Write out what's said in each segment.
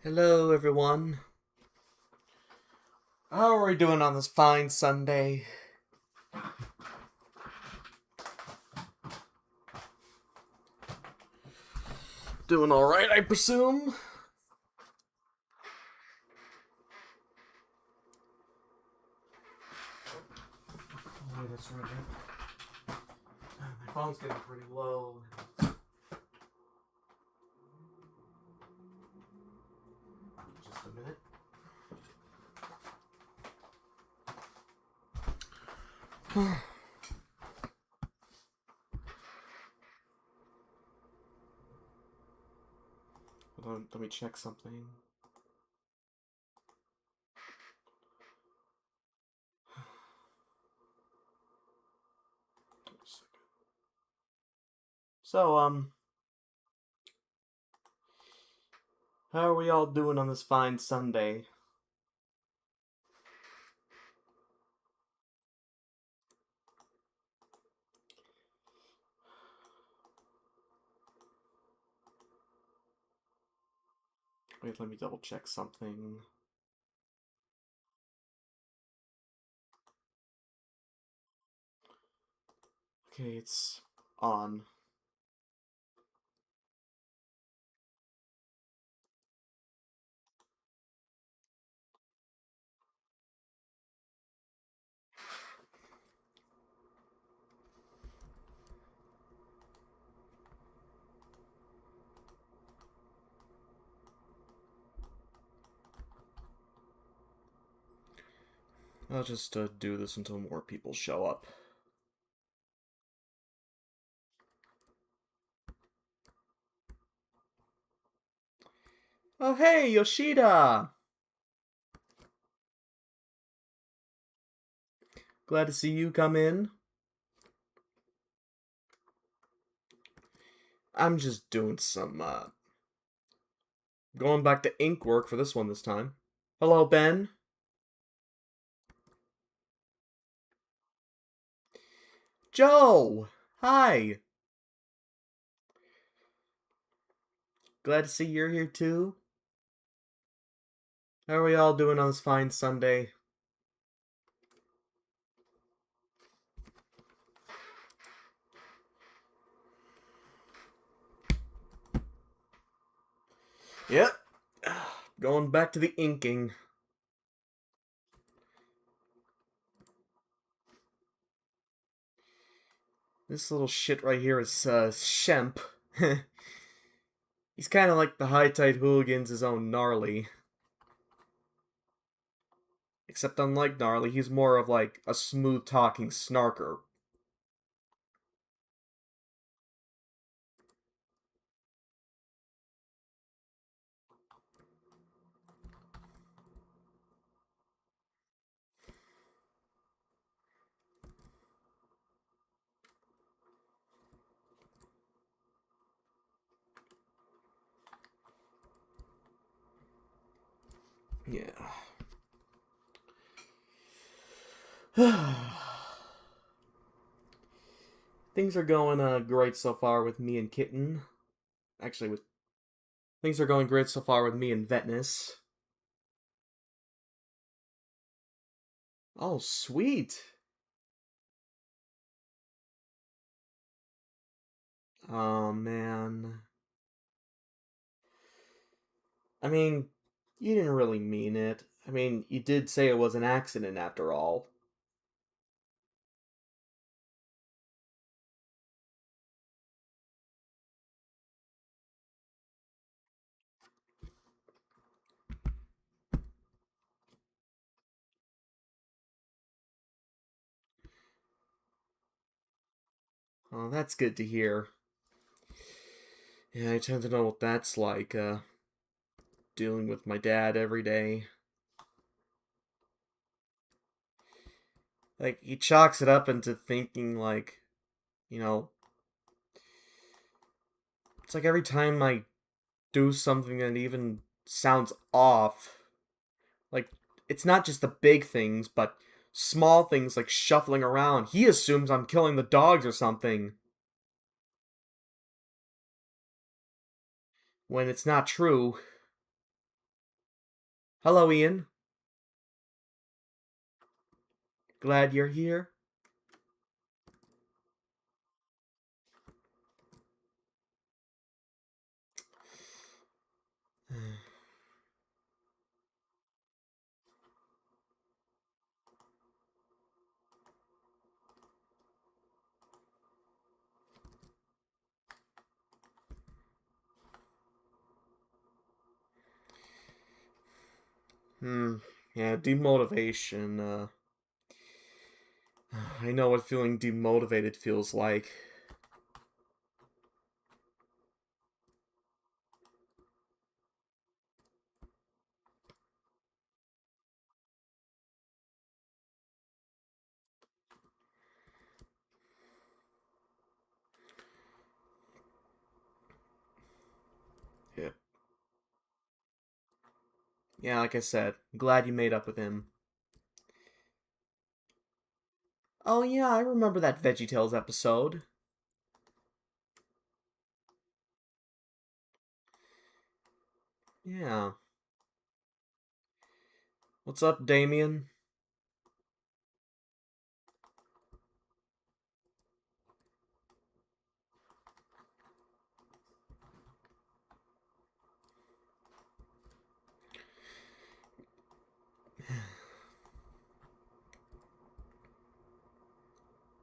Hello, everyone. How are we doing on this fine Sunday? Doing alright, I presume? Oh, wait, that's right. My phone's getting pretty low. Just a minute. Hold on, let me check something. So, how are we all doing on this fine Sunday? Wait, let me double check something. Okay, it's on. I'll just do this until more people show up. Oh, hey, Yoshida! Glad to see you come in. I'm just doing some, going back to ink work for this one this time. Hello, Ben. Joe! Hi! Glad to see you're here too. How are we all doing on this fine Sunday? Yep. Going back to the inking. This little shit right here is, Shemp. He's kind of like the High Tide Hooligans' his own Gnarly. Except unlike Gnarly, he's more of like a smooth-talking snarker. Yeah. Things are going great so far with me and Kitten. Actually, with things are going great so far with me and Vetness. Oh, sweet. Oh, man. I mean, you didn't really mean it. I mean, you did say it was an accident after all. Oh, that's good to hear. Yeah, I tend to know what that's like, dealing with my dad every day. Like, he chalks it up into thinking, like, you know, it's like every time I do something that even sounds off, like, it's not just the big things, but small things like shuffling around. He assumes I'm killing the dogs or something, when it's not true. Hello, Ian. Glad you're here. Hmm. Yeah, demotivation. I know what feeling demotivated feels like. Yeah. Yeah, like I said, glad you made up with him. Oh yeah, I remember that VeggieTales episode. Yeah. What's up, Damien?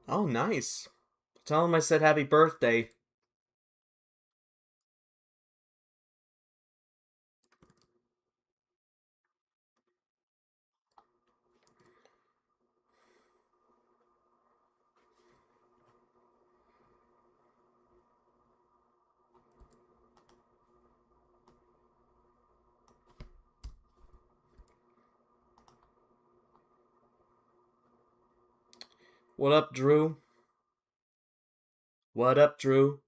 Oh, nice. Tell him I said happy birthday. What up, Drew? What up, Drew?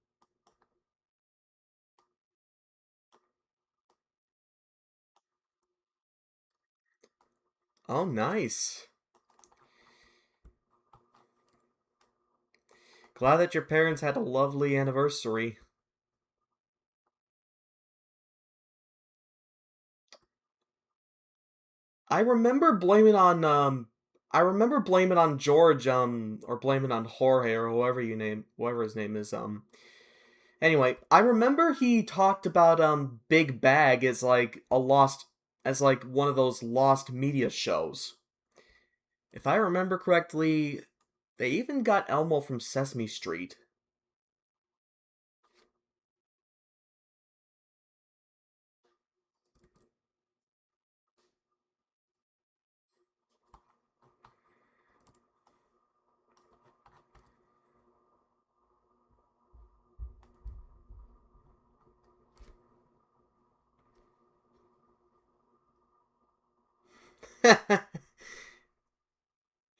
Oh, nice. Glad that your parents had a lovely anniversary. I remember blaming on I remember blaming on George or blaming on Jorge or whoever his name is Anyway, I remember he talked about Big Bag as like one of those lost media shows. If I remember correctly, they even got Elmo from Sesame Street.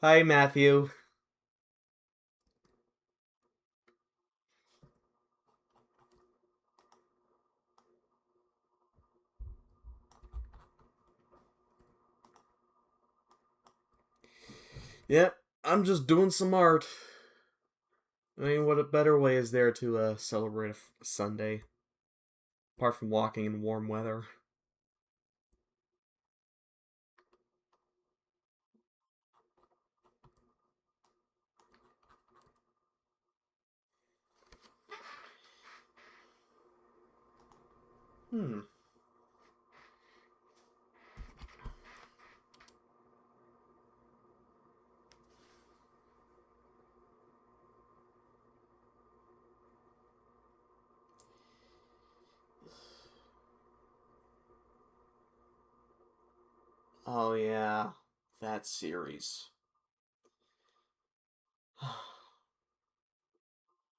Hi, Matthew. Yep, I'm just doing some art. I mean, what a better way is there to celebrate a Sunday, apart from walking in warm weather? Hmm. Oh yeah, that series.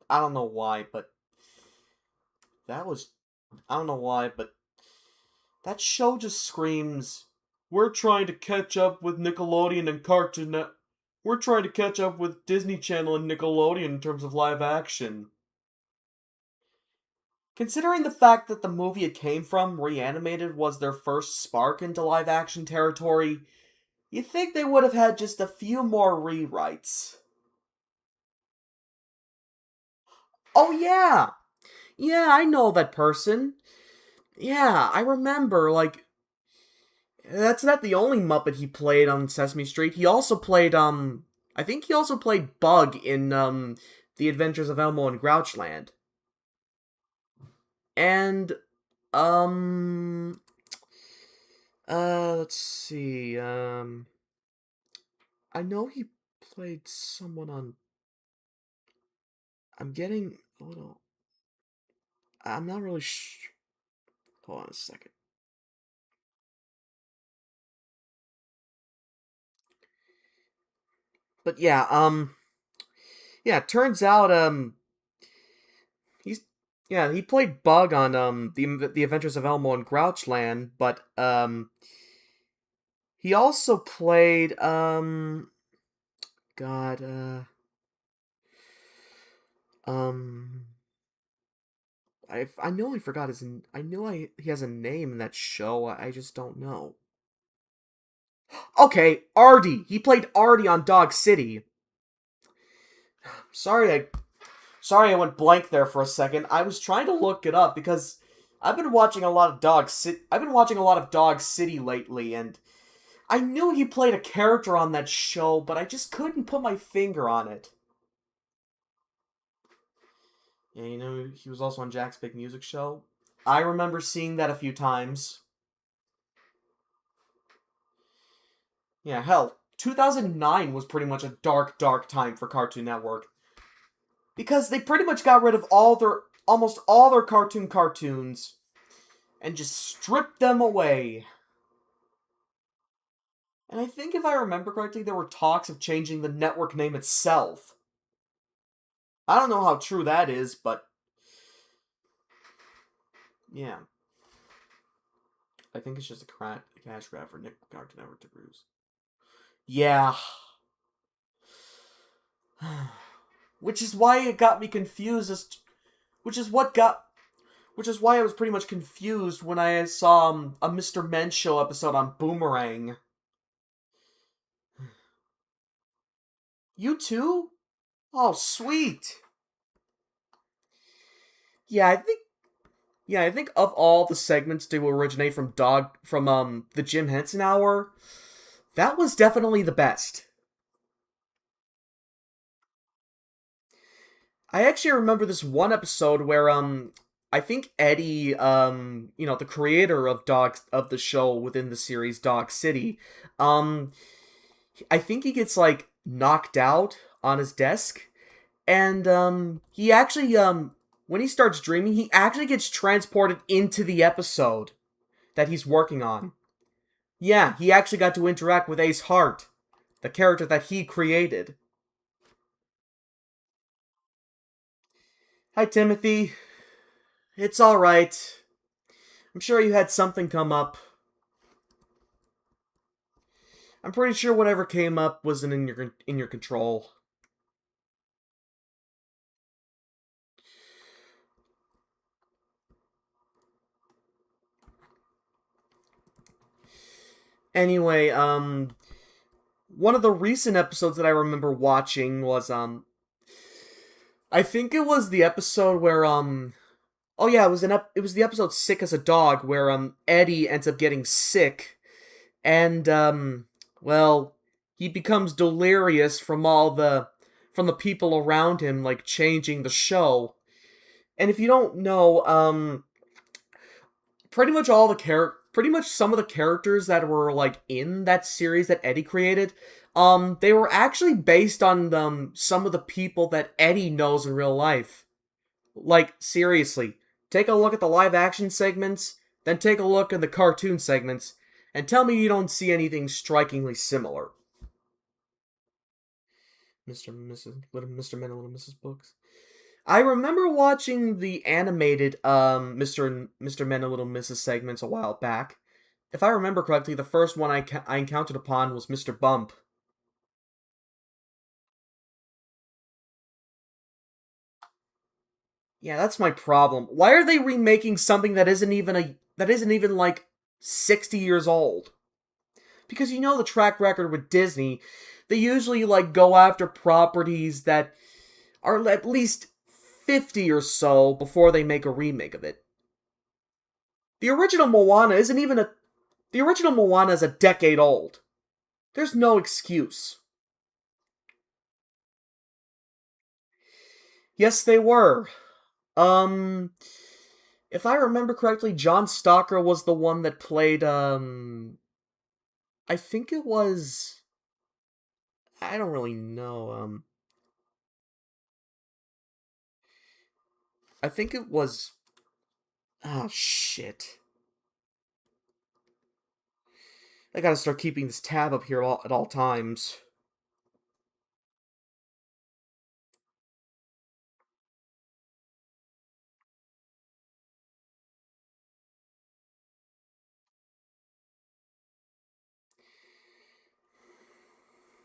I don't know why, but that was I don't know why, but that show just screams, we're trying to catch up with Nickelodeon and We're trying to catch up with Disney Channel and Nickelodeon in terms of live action. Considering the fact that the movie it came from, Reanimated, was their first spark into live action territory, you'd think they would have had just a few more rewrites. Oh yeah! Yeah, I know that person. Yeah, I remember, like, That's not the only Muppet he played on Sesame Street. He also played, I think he also played Bug in, The Adventures of Elmo and Grouchland. And, um, let's see, I know he played someone on, I'm getting a little, I'm not really hold on a second. But yeah, yeah, it turns out, he's, yeah, he played Bug on, the Adventures of Elmo and Grouchland, but, he also played, God, um, I know I forgot his, I know he has a name in that show, I just don't know. Okay, Artie! He played Artie on Dog City. Sorry I went blank there for a second. I was trying to look it up because I've been watching a lot of Dog City lately, and I knew he played a character on that show, but I just couldn't put my finger on it. Yeah, you know, he was also on Jack's Big Music Show. I remember seeing that a few times. Yeah, hell, 2009 was pretty much a dark, dark time for Cartoon Network. Because they pretty much got rid of almost all their cartoons, and just stripped them away. And I think if I remember correctly, there were talks of changing the network name itself. I don't know how true that is, but yeah. I think it's just a cash grab for Cartoon Network to bruise. Yeah. Which is why it got me confused which is why I was pretty much confused when I saw a Mr. Men Show episode on Boomerang. You too? Oh, sweet. Yeah, I think of all the segments to originate from the Jim Henson Hour, that was definitely the best. I actually remember this one episode where I think Eddie, the creator of the show within the series Dog City, I think he gets like knocked out on his desk, and he actually when he starts dreaming, he actually gets transported into the episode that he's working on. Yeah, he actually got to interact with Ace Hart, the character that he created. Hi, Timothy. It's alright. I'm sure you had something come up. I'm pretty sure whatever came up wasn't in your control. Anyway, one of the recent episodes that I remember watching was I think it was the episode where oh yeah, it was the episode Sick as a Dog where Eddie ends up getting sick, and well, he becomes delirious from the people around him like changing the show. And if you don't know, pretty much some of the characters that were like in that series that Eddie created, they were actually based on some of the people that Eddie knows in real life. Like, seriously, take a look at the live action segments, then take a look at the cartoon segments, and tell me you don't see anything strikingly similar. Mr. and Mrs. Mr. Men and Little Mrs. Books. I remember watching the animated Mr. Men and Little Mrs. segments a while back. If I remember correctly, the first one I encountered upon was Mr. Bump. Yeah, that's my problem. Why are they remaking something that isn't even like 60 years old? Because you know the track record with Disney, they usually like go after properties that are at least 50 or so before they make a remake of it. The original Moana isn't even a The original Moana is a decade old. There's no excuse. Yes, they were. Um, if I remember correctly, John Stalker was the one that played, I think it was... I don't really know, I think it was... Ah, shit. I gotta start keeping this tab up here at all times.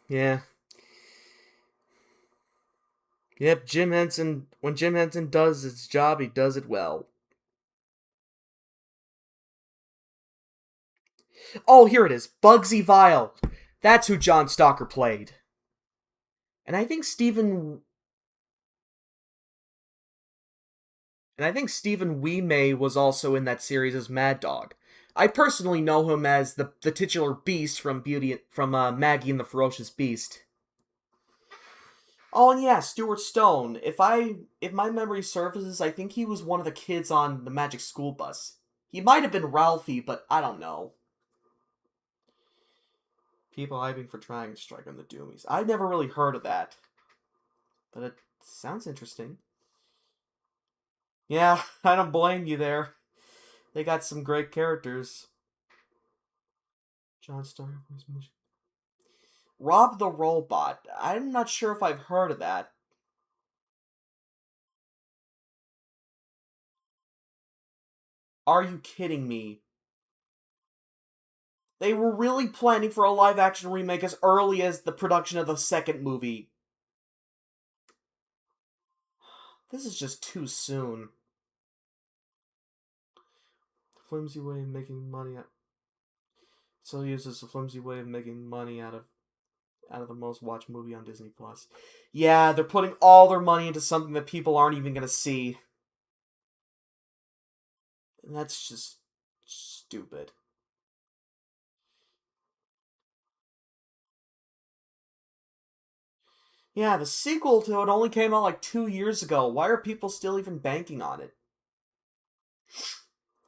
Yeah. Yep, Jim Henson... When Jim Henson does his job, he does it well. Oh, here it is. Bugsy Vile. That's who John Stalker played. And I think Stephen Weemay was also in that series as Mad Dog. I personally know him as the titular Beast from Maggie and the Ferocious Beast. Oh, and yeah, Stuart Stone. If my memory surfaces, I think he was one of the kids on the Magic School Bus. He might have been Ralphie, but I don't know. People hyping for Dragon Strike on the Doomies. I never really heard of that, but it sounds interesting. Yeah, I don't blame you there. They got some great characters. John Star. Rob the Robot. I'm not sure if I've heard of that. Are you kidding me? They were really planning for a live-action remake as early as the production of the second movie. This is just too soon. Flimsy way of making money. Still uses a flimsy way of making money out of the most watched movie on Disney Plus. Yeah, they're putting all their money into something that people aren't even gonna see. And that's just stupid. Yeah, the sequel to it only came out like 2 years ago. Why are people still even banking on it?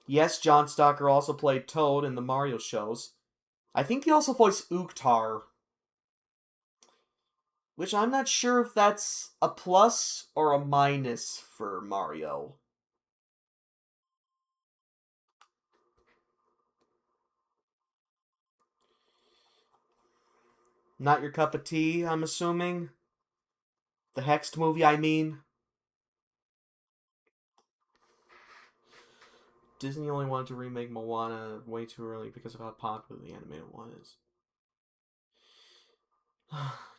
Yes, John Stalker also played Toad in the Mario shows. I think he also voiced Uktar, which I'm not sure if that's a plus or a minus for Mario. Not your cup of tea, I'm assuming? The Hexed movie, I mean? Disney only wanted to remake Moana way too early because of how popular the animated one is.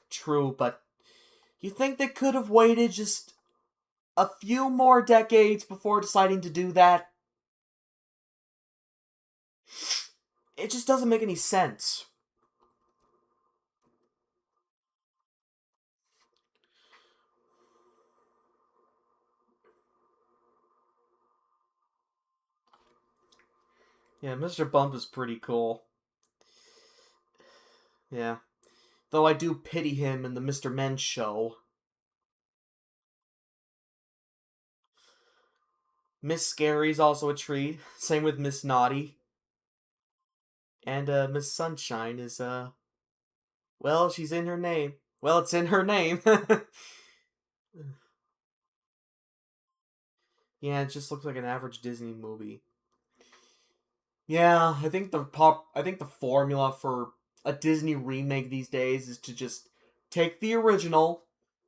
True, but you think they could have waited just a few more decades before deciding to do that? It just doesn't make any sense. Yeah, Mr. Bump is pretty cool. Yeah. Though I do pity him in the Mr. Men show. Miss Scary's also a treat. Same with Miss Naughty. And Miss Sunshine is well, she's in her name. Well, it's in her name. Yeah, it just looks like an average Disney movie. Yeah, I think the formula for a Disney remake these days is to just take the original,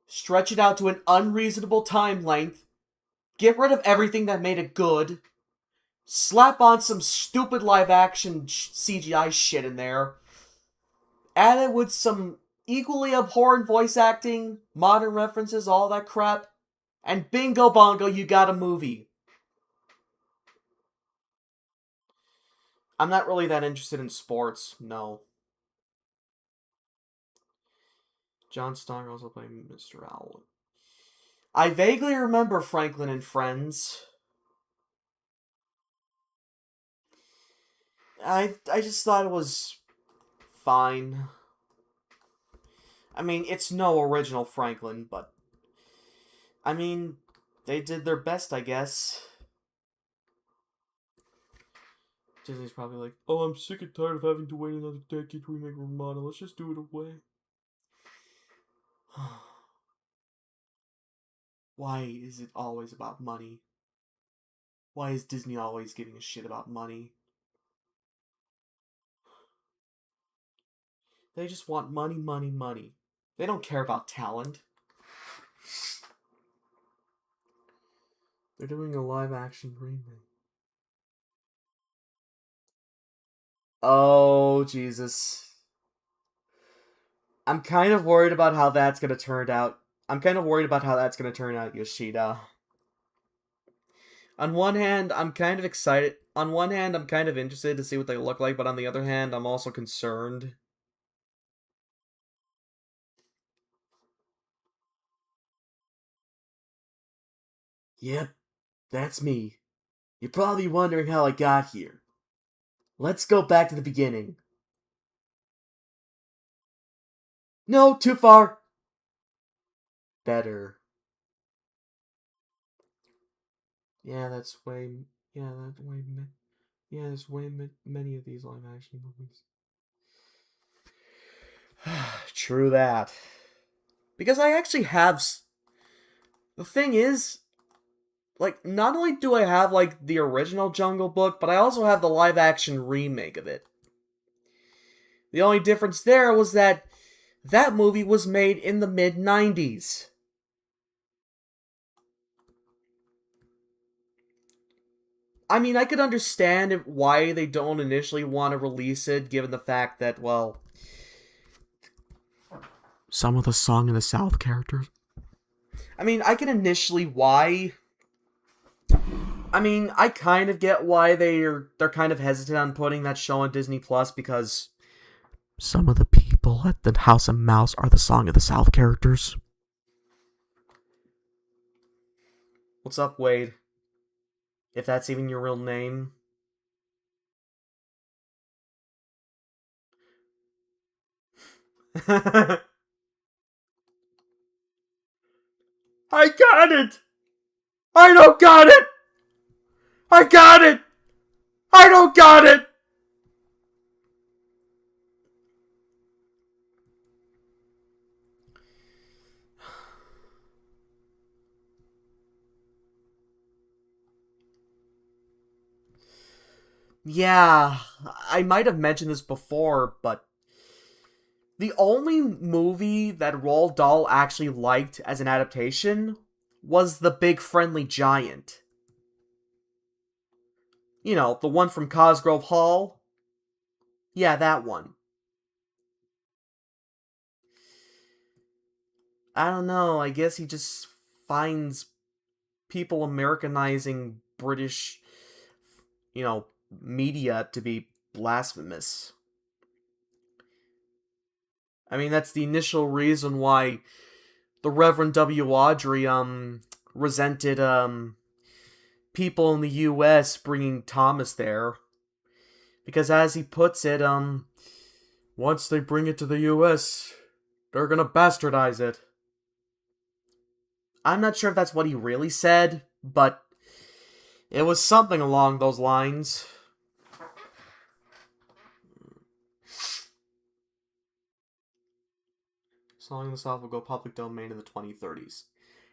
stretch it out to an unreasonable time length, get rid of everything that made it good, slap on some stupid live action CGI shit in there, add it with some equally abhorrent voice acting, modern references, all that crap, and bingo bongo, you got a movie. I'm not really that interested in sports, no. John Stein also played Mr. Owl. I vaguely remember Franklin and Friends. I just thought it was fine. I mean, it's no original Franklin, but I mean, they did their best, I guess. Disney's probably like, oh, I'm sick and tired of having to wait another decade to remake Ramada. Let's just do it away. Why is it always about money? Why is Disney always giving a shit about money? They just want money, money, money. They don't care about talent. They're doing a live action remake. Oh, Jesus. I'm kind of worried about how that's gonna turn out. Yoshida. On one hand, I'm kind of excited. On one hand, I'm kind of interested to see what they look like, but on the other hand, I'm also concerned. Yep, that's me. You're probably wondering how I got here. Let's go back to the beginning. No, too far. Better. Yeah, that's way. Yeah, that's way. Yeah, there's way many of these live action movies. True that. Because I actually have. The thing is, like, not only do I have, like, the original Jungle Book, but I also have the live action remake of it. The only difference there was that that movie was made in the mid-90s. I mean, I could understand why they don't initially want to release it, given the fact that, well, some of the Song in the South characters. I mean, I can initially why. I mean, I kind of get why they're kind of hesitant on putting that show on Disney Plus, because some of the people at the House of Mouse are the Song of the South characters. What's up, Wade? If that's even your real name. I got it! I don't got it! I got it! I don't got it! Yeah, I might have mentioned this before, but the only movie that Roald Dahl actually liked as an adaptation was The Big Friendly Giant. You know, the one from Cosgrove Hall. Yeah, that one. I don't know, I guess he just finds people Americanizing British, media to be blasphemous. I mean, that's the initial reason why the Reverend W. Awdry, resented, people in the U.S. bringing Thomas there. Because as he puts it, once they bring it to the U.S., they're gonna bastardize it. I'm not sure if that's what he really said, but it was something along those lines. Song in the South will go public domain in the 2030s.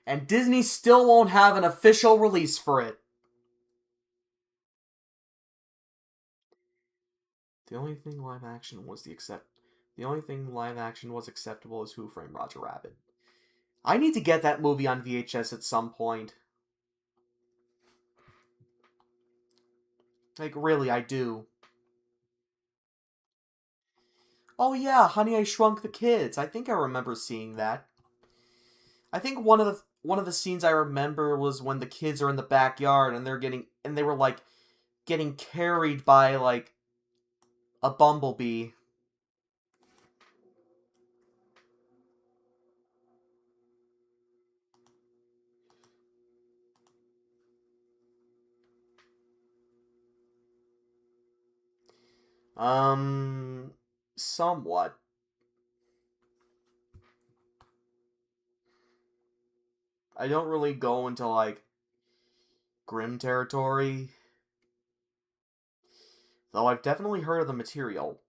And Disney still won't have an official release for it. The only thing live action was acceptable is Who Framed Roger Rabbit. I need to get that movie on VHS at some point. Like, really, I do. Oh yeah, Honey, I Shrunk the Kids. I think I remember seeing that. I think one of the scenes I remember was when the kids are in the backyard and they were like getting carried by like a bumblebee. Somewhat. I don't really go into, like, grim territory. Though I've definitely heard of the material.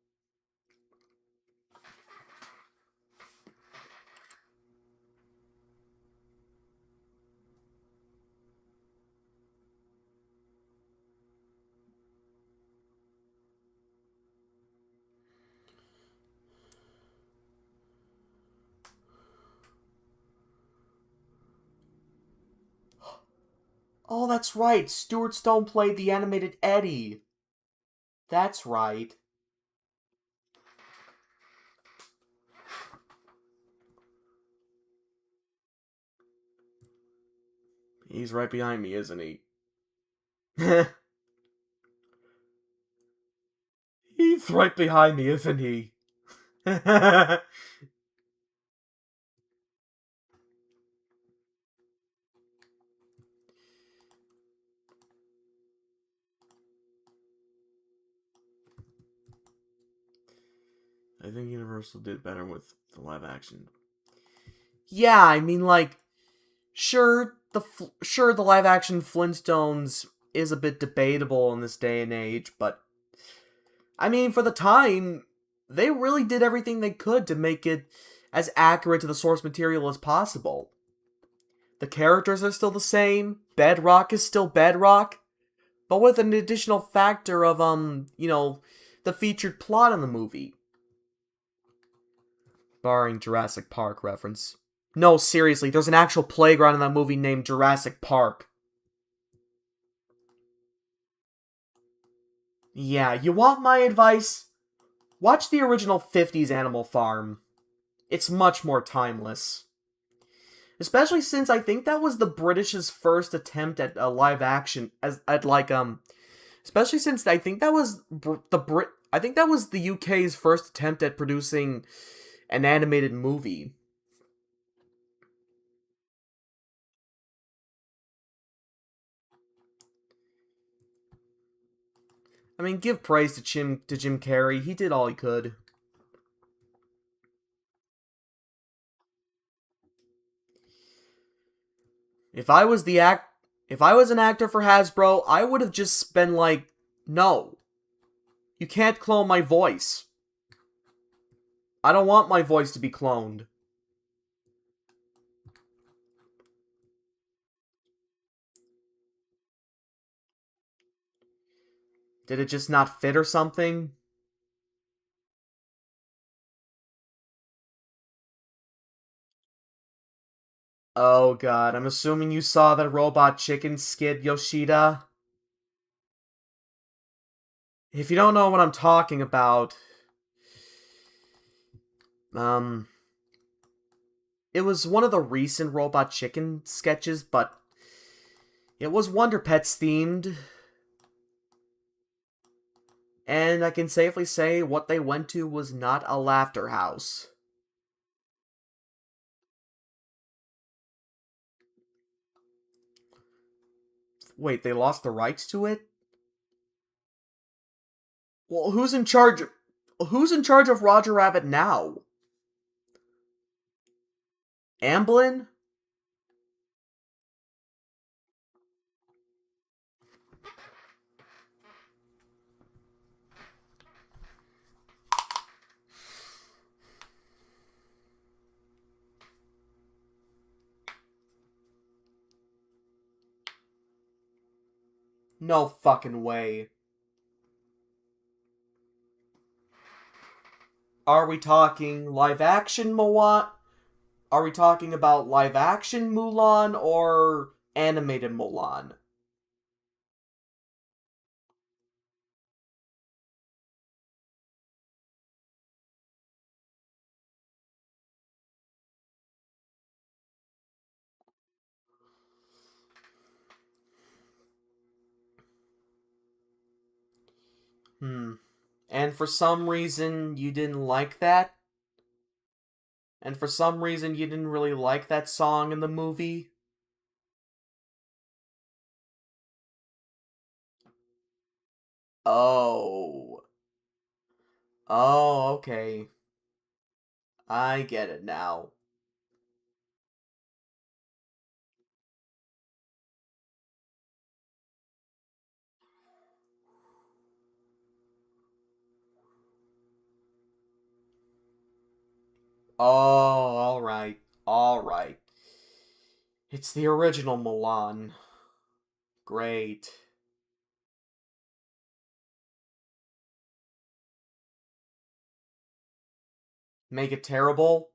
Oh, that's right. Stuart Stone played the animated Eddie. That's right. He's right behind me, isn't he? He's right behind me, isn't he? I think Universal did better with the live action. Yeah, I mean, like, sure, the live action Flintstones is a bit debatable in this day and age, but I mean, for the time, they really did everything they could to make it as accurate to the source material as possible. The characters are still the same, Bedrock is still Bedrock, but with an additional factor of, the featured plot in the movie. Barring Jurassic Park reference. No, seriously, there's an actual playground in that movie named Jurassic Park. Yeah, you want my advice? Watch the original 50s Animal Farm. It's much more timeless. Especially since I think that was the British's first attempt at a live action especially since I think that was I think that was the UK's first attempt at producing an animated movie. I mean, give praise to Jim Carrey. He did all he could. If I was if I was an actor for Hasbro, I would have just been like, "No. You can't clone my voice. I don't want my voice to be cloned." Did it just not fit or something? Oh god, I'm assuming you saw that Robot Chicken skid, Yoshida? If you don't know what I'm talking about, um, it was one of the recent Robot Chicken sketches, but it was Wonder Pets themed. And I can safely say what they went to was not a laughter house. Wait, they lost the rights to it? Well, who's in charge? Who's in charge of Roger Rabbit now? Amblin? No fucking way. Are we talking live action Moana? Are we talking about live action Mulan or animated Mulan? Hmm. And for some reason you didn't like that? And for some reason you didn't really like that song in the movie? Oh. Oh, okay. I get it now. Oh, alright. Alright. It's the original Milan. Great. Make it terrible?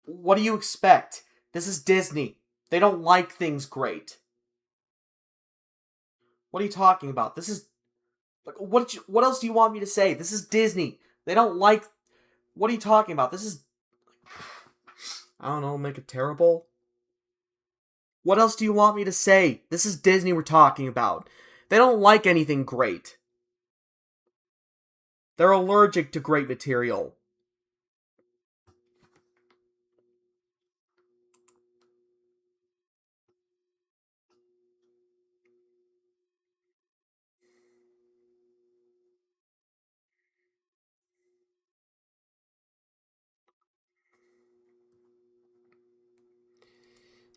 What do you expect? This is Disney. They don't like things great. What are you talking about? This is like what else do you want me to say? This is Disney. They don't like What are you talking about? This is I don't know, make it terrible? What else do you want me to say? This is Disney we're talking about. They don't like anything great. They're allergic to great material.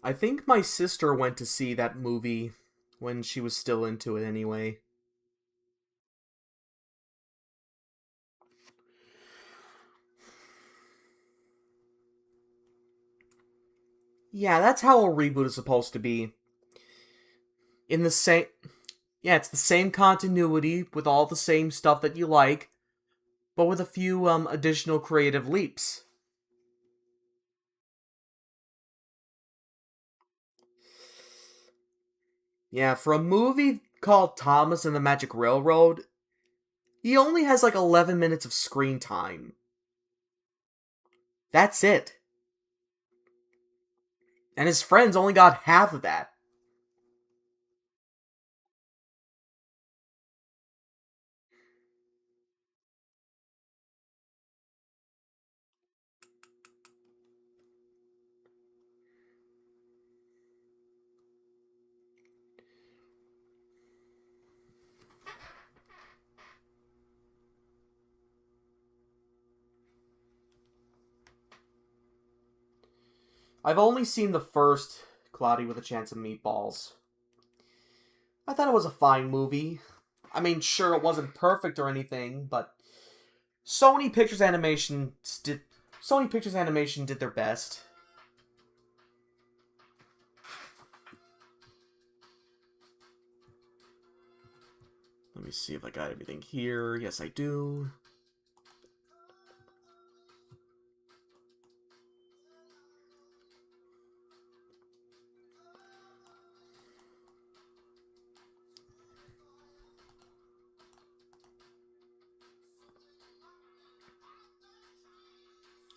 I think my sister went to see that movie when she was still into it anyway. Yeah, that's how a reboot is supposed to be. In the same Yeah, it's the same continuity with all the same stuff that you like, but with a few additional creative leaps. Yeah, for a movie called Thomas and the Magic Railroad, he only has like 11 minutes of screen time. That's it. And his friends only got half of that. I've only seen the first Cloudy with a Chance of Meatballs. I thought it was a fine movie. I mean, sure, it wasn't perfect or anything, but Sony Pictures Animation did Sony Pictures Animation did their best. Let me see if I got everything here. Yes, I do.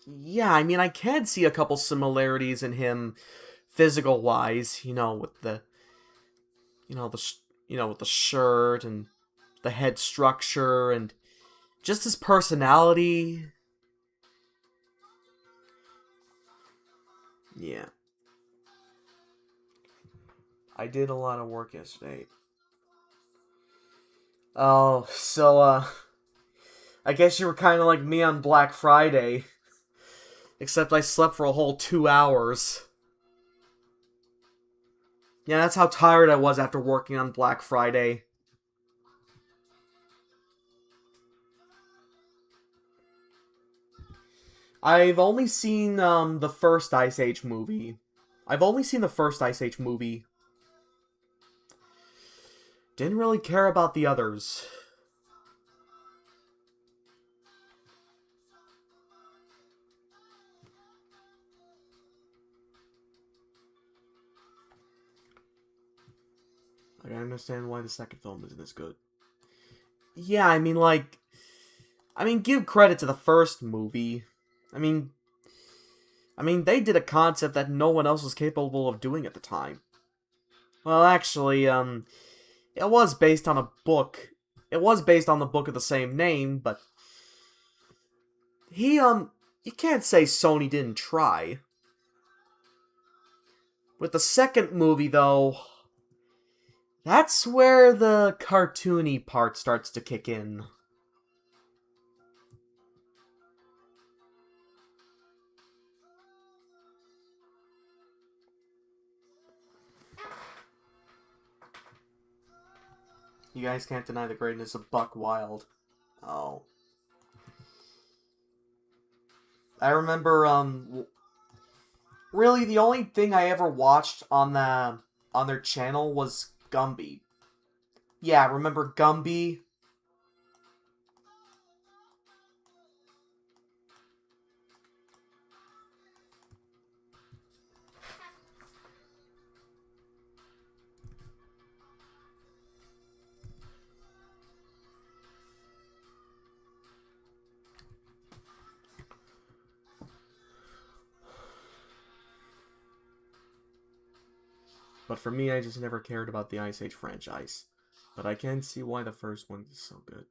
Yeah, I mean, I can see a couple similarities in him physical wise, with the you know the sh- with the shirt and the head structure and just his personality. Yeah. I did a lot of work yesterday. Oh, so I guess you were kind of like me on Black Friday, except I slept for a whole 2 hours. Yeah, that's how tired I was after working on Black Friday. I've only seen the first Ice Age movie. I've only seen the first Ice Age movie. Didn't really care about the others. I don't understand why the second film isn't as good. Yeah, give credit to the first movie. I mean, they did a concept that no one else was capable of doing at the time. Well, actually, it was based on a book. It was based on the book of the same name, but you can't say Sony didn't try. With the second movie, though, That's where the cartoony part starts to kick in. You guys can't deny the greatness of Buck Wild. Oh. I remember, really the only thing I ever watched on their channel was Gumby. Yeah, remember Gumby? But for me, I just never cared about the Ice Age franchise. But I can see why the first one is so good.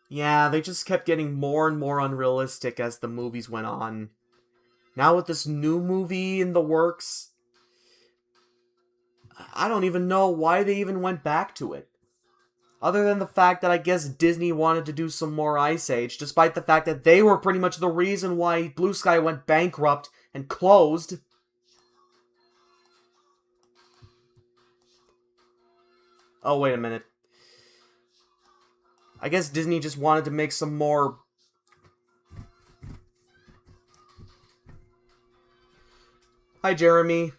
Yeah, they just kept getting more and more unrealistic as the movies went on. Now with this new movie in the works, I don't even know why they even went back to it. Other than the fact that I guess Disney wanted to do some more Ice Age, despite the fact that they were pretty much the reason why Blue Sky went bankrupt and closed. Oh, wait a minute. I guess Disney just wanted to make some more... Hi, Jeremy.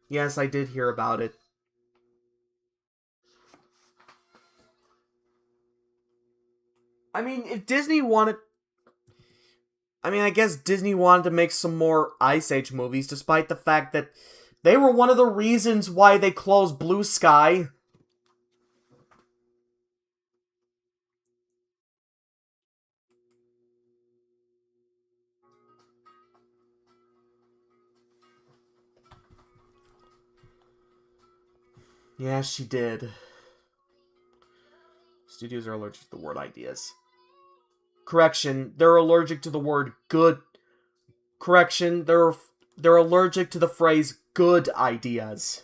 Yes, I did hear about it. I mean, if Disney wanted... I mean, I guess Disney wanted to make some more Ice Age movies, despite the fact that they were one of the reasons why they closed Blue Sky. Yeah, she did. Studios are allergic to the word ideas. Correction, they're allergic to the word good. Correction, they're allergic to the phrase good ideas.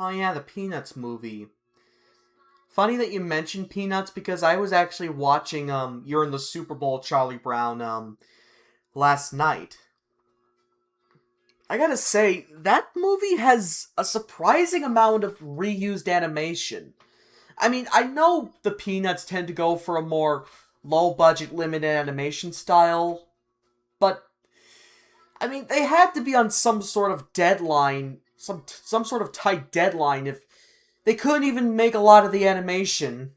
Oh yeah, the Peanuts movie. Funny that you mentioned Peanuts because I was actually watching You're in the Super Bowl Charlie Brown last night. I gotta say, that movie has a surprising amount of reused animation. I mean, I know the Peanuts tend to go for a more low-budget, limited animation style, but, I mean, they had to be on some sort of deadline, some sort of tight deadline if they couldn't even make a lot of the animation.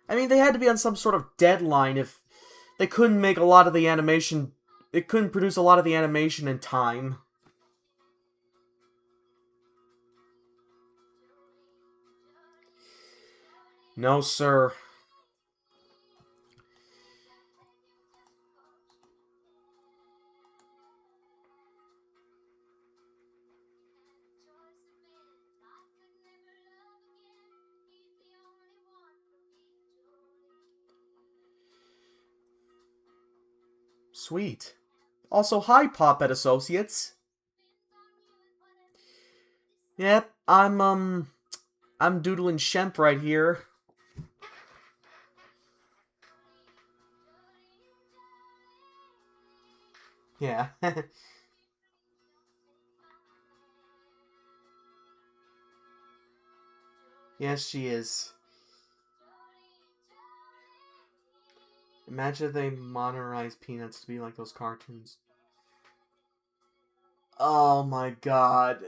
I mean, they had to be on some sort of deadline if they couldn't make a lot of the animation. They couldn't produce a lot of the animation in time. No, sir. Sweet. Also, hi, Poppet Associates. Yep, I'm doodling Shemp right here. Yeah. Yes, she is. Imagine if they modernized Peanuts to be like those cartoons. Oh my god.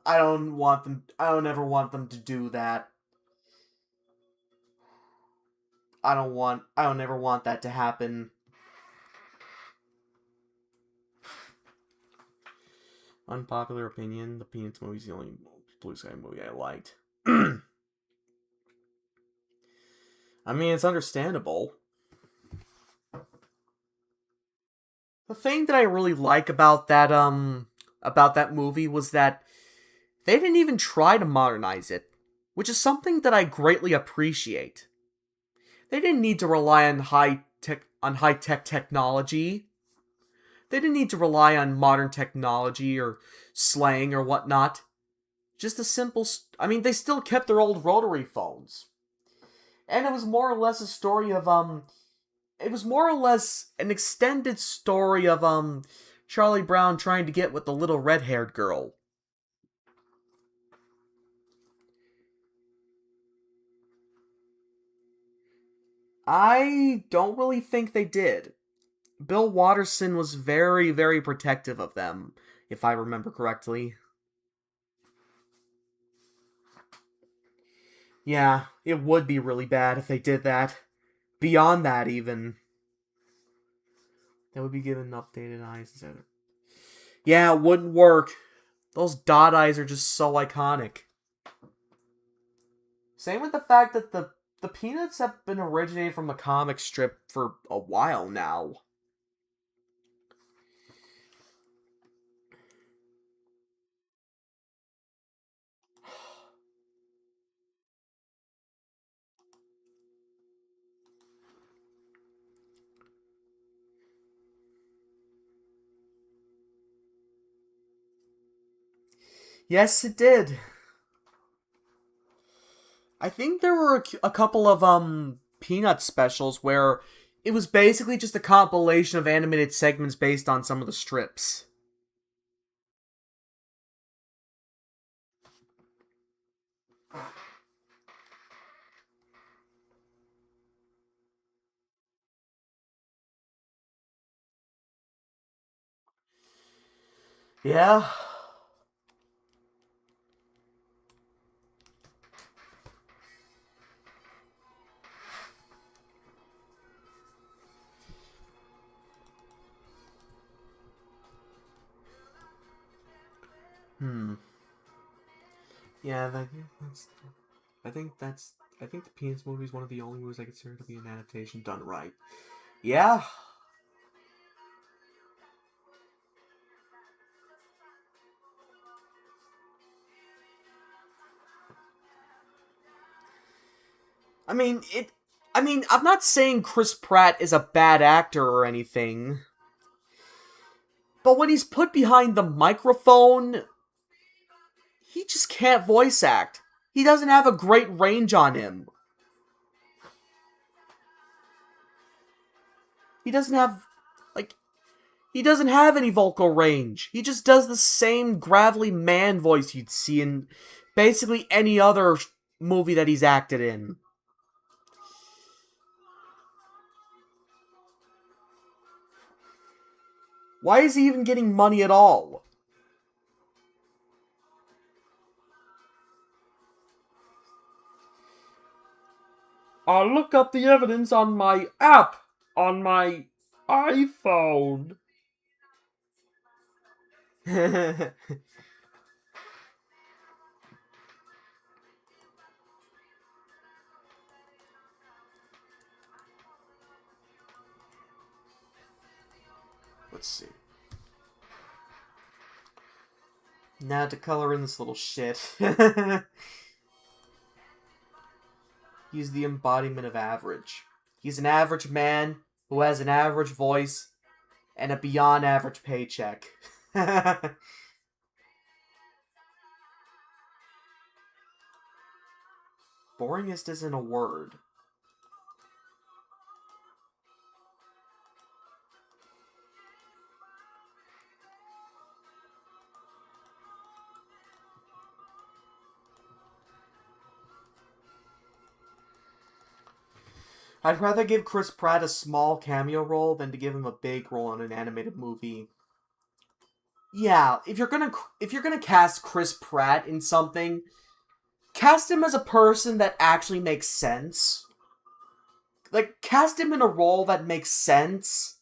I don't ever want them to do that. I don't ever want that to happen. Unpopular opinion, the Peanuts movie is the only Blue Sky movie I liked. I mean, it's understandable. The thing that I really like about that movie was that they didn't even try to modernize it, which is something that I greatly appreciate. They didn't need to rely on high-tech technology. They didn't need to rely on modern technology or slang or whatnot. Just a simple... I mean, they still kept their old rotary phones. And it was more or less a story of, It was more or less an extended story of, Charlie Brown trying to get with the little red-haired girl. I don't really think they did. Bill Watterson was very, very protective of them, if I remember correctly. Yeah, it would be really bad if they did that. Beyond that, even. They would be given updated eyes instead of... Yeah, it wouldn't work. Those dot eyes are just so iconic. Same with the fact that the Peanuts have been originated from a comic strip for a while now. Yes, it did. I think there were a couple of Peanut specials where it was basically just a compilation of animated segments based on some of the strips. Yeah. Hmm. Yeah, I think that's I think the Peanuts movie is one of the only movies I consider to be an adaptation done right. Yeah. I mean, I'm not saying Chris Pratt is a bad actor or anything, but when he's put behind the microphone, he just can't voice act. He doesn't have a great range on him. He doesn't have, like, he doesn't have any vocal range. He just does the same gravelly man voice you'd see in basically any other movie that he's acted in. Why is he even getting money at all? I'll look up the evidence on my app on my iPhone. Let's see. Now to color in this little shit. He's the embodiment of average. He's an average man who has an average voice and a beyond average paycheck. Boringest isn't a word. I'd rather give Chris Pratt a small cameo role than to give him a big role in an animated movie. Yeah, if you're gonna cast Chris Pratt in something, cast him as a person that actually makes sense. Like, cast him in a role that makes sense.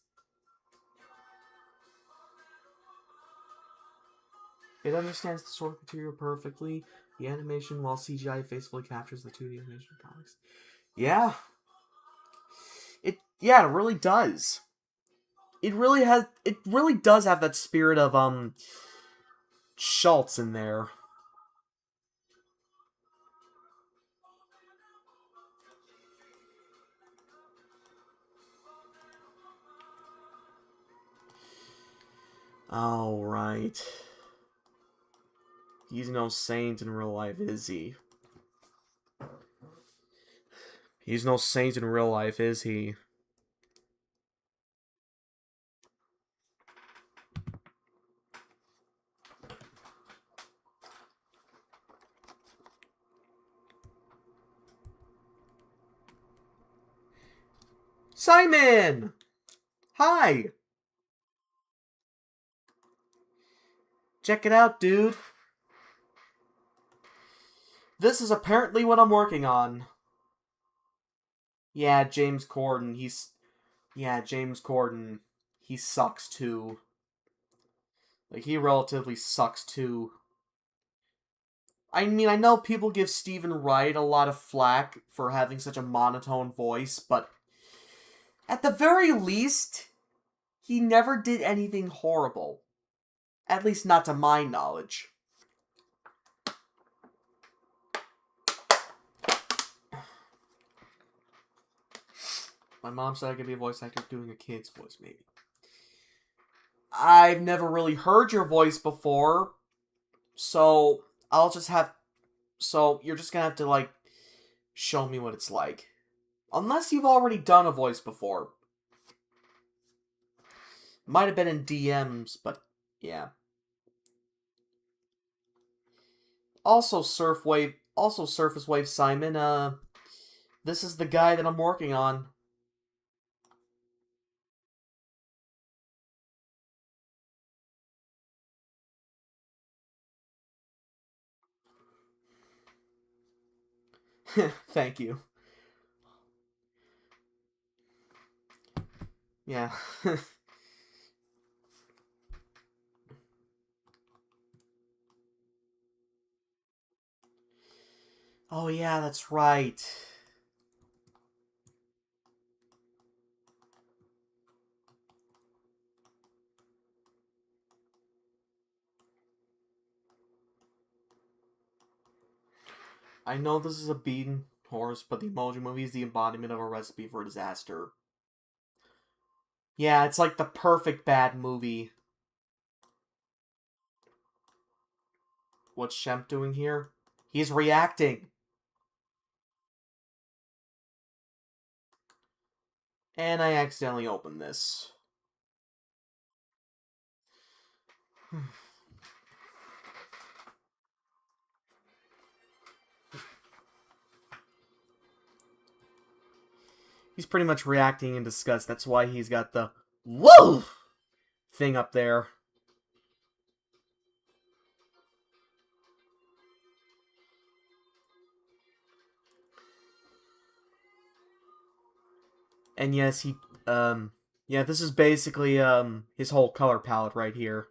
It understands the source material perfectly. The animation, while CGI faithfully captures the 2D animation comics. Yeah. It really does. it really does have that spirit of, Schultz in there. Alright. He's no saint in real life, is he? He's no saint in real life, is he? Simon! Hi! Check it out, dude. This is apparently what I'm working on. Yeah, James Corden, James Corden, he sucks too. Like, he relatively sucks too. I mean, I know people give Stephen Wright a lot of flack for having such a monotone voice, but at the very least, he never did anything horrible. At least not to my knowledge. My mom said I could be a voice actor doing a kid's voice, maybe. I've never really heard your voice before, so you're just gonna have to, like, show me what it's like. Unless you've already done a voice before. Might have been in DMs, but yeah. Also, Surface Wave Simon, this is the guy that I'm working on. Thank you. Yeah. Oh yeah, that's right. I know this is a beaten horse, but the Emoji Movie is the embodiment of a recipe for disaster. Yeah, it's like the perfect bad movie. What's Shemp doing here? He's reacting. And I accidentally opened this. He's pretty much reacting in disgust. That's why he's got the whoa thing up there. And yes, yeah, this is basically, his whole color palette right here.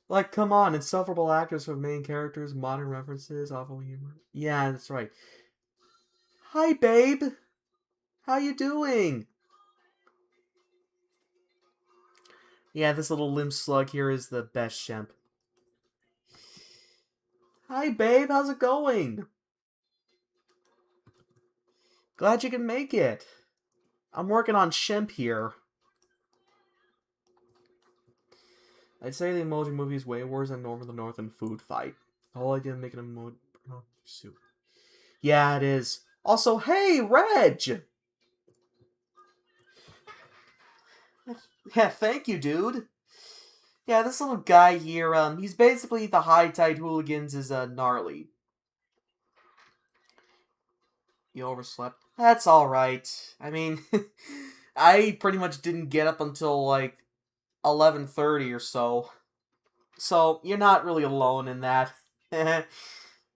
Like, come on, insufferable actors for main characters, modern references, awful humor. Yeah, that's right. Hi, babe. How you doing? Yeah, this little limp slug here is the best Shemp. Hi, babe. How's it going? Glad you can make it. I'm working on Shemp here. I'd say the Emoji Movie is way worse than Norm of the North and Food Fight. The whole idea of making a emoji soup. Yeah, it is. Also, hey, Reg! Yeah, thank you, dude. Yeah, this little guy here, he's basically the High Tide Hooligans is, gnarly. You overslept? That's alright. I mean, I pretty much didn't get up until, like, 11:30 or so. So, you're not really alone in that.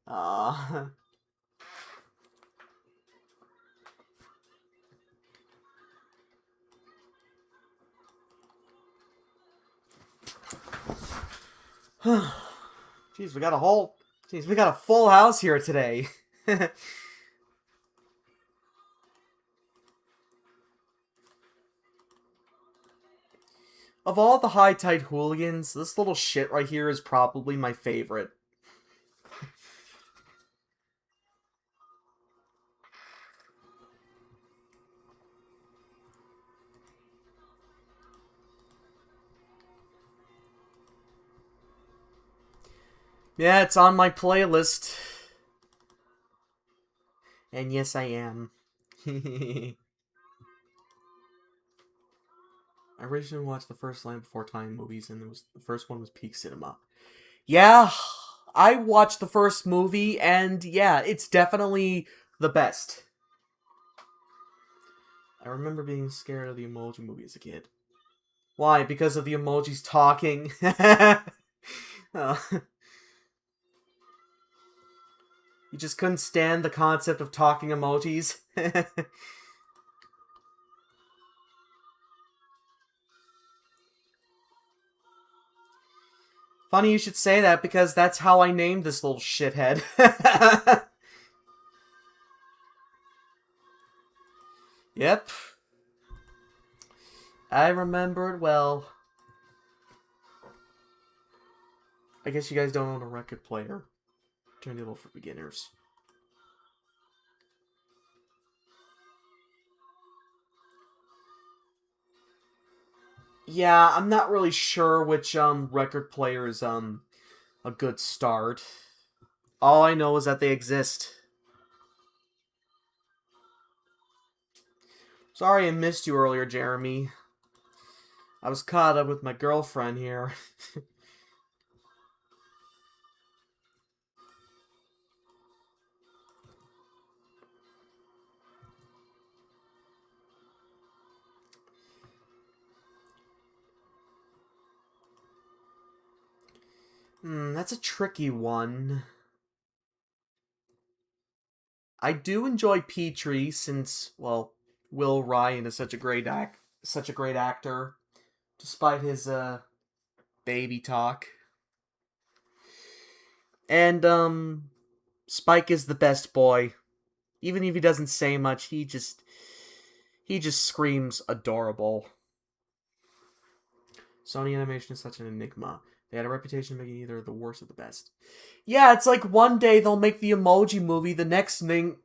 Aww. Jeez, we got a full house here today. Of all the High Tide Hooligans, this little shit right here is probably my favorite. Yeah, it's on my playlist. And yes, I am. I originally watched the first Land Before Time movies, and the first one was Peak Cinema. Yeah, I watched the first movie, and yeah, it's definitely the best. I remember being scared of the Emoji Movie as a kid. Why? Because of the emojis talking? Oh. You just couldn't stand the concept of talking emojis? Funny you should say that, because that's how I named this little shithead. Yep. I remember it well. I guess you guys don't own a record player. Turntable for beginners. Yeah, I'm not really sure which record player is a good start. All I know is that they exist. Sorry I missed you earlier, Jeremy. I was caught up with my girlfriend here. That's a tricky one. I do enjoy Petrie since, well, Will Ryan is such a great actor, despite his baby talk. And Spike is the best boy. Even if he doesn't say much, he just screams adorable. Sony Animation is such an enigma. They had a reputation of making either the worst or the best. Yeah, it's like one day they'll make the Emoji Movie, the next thing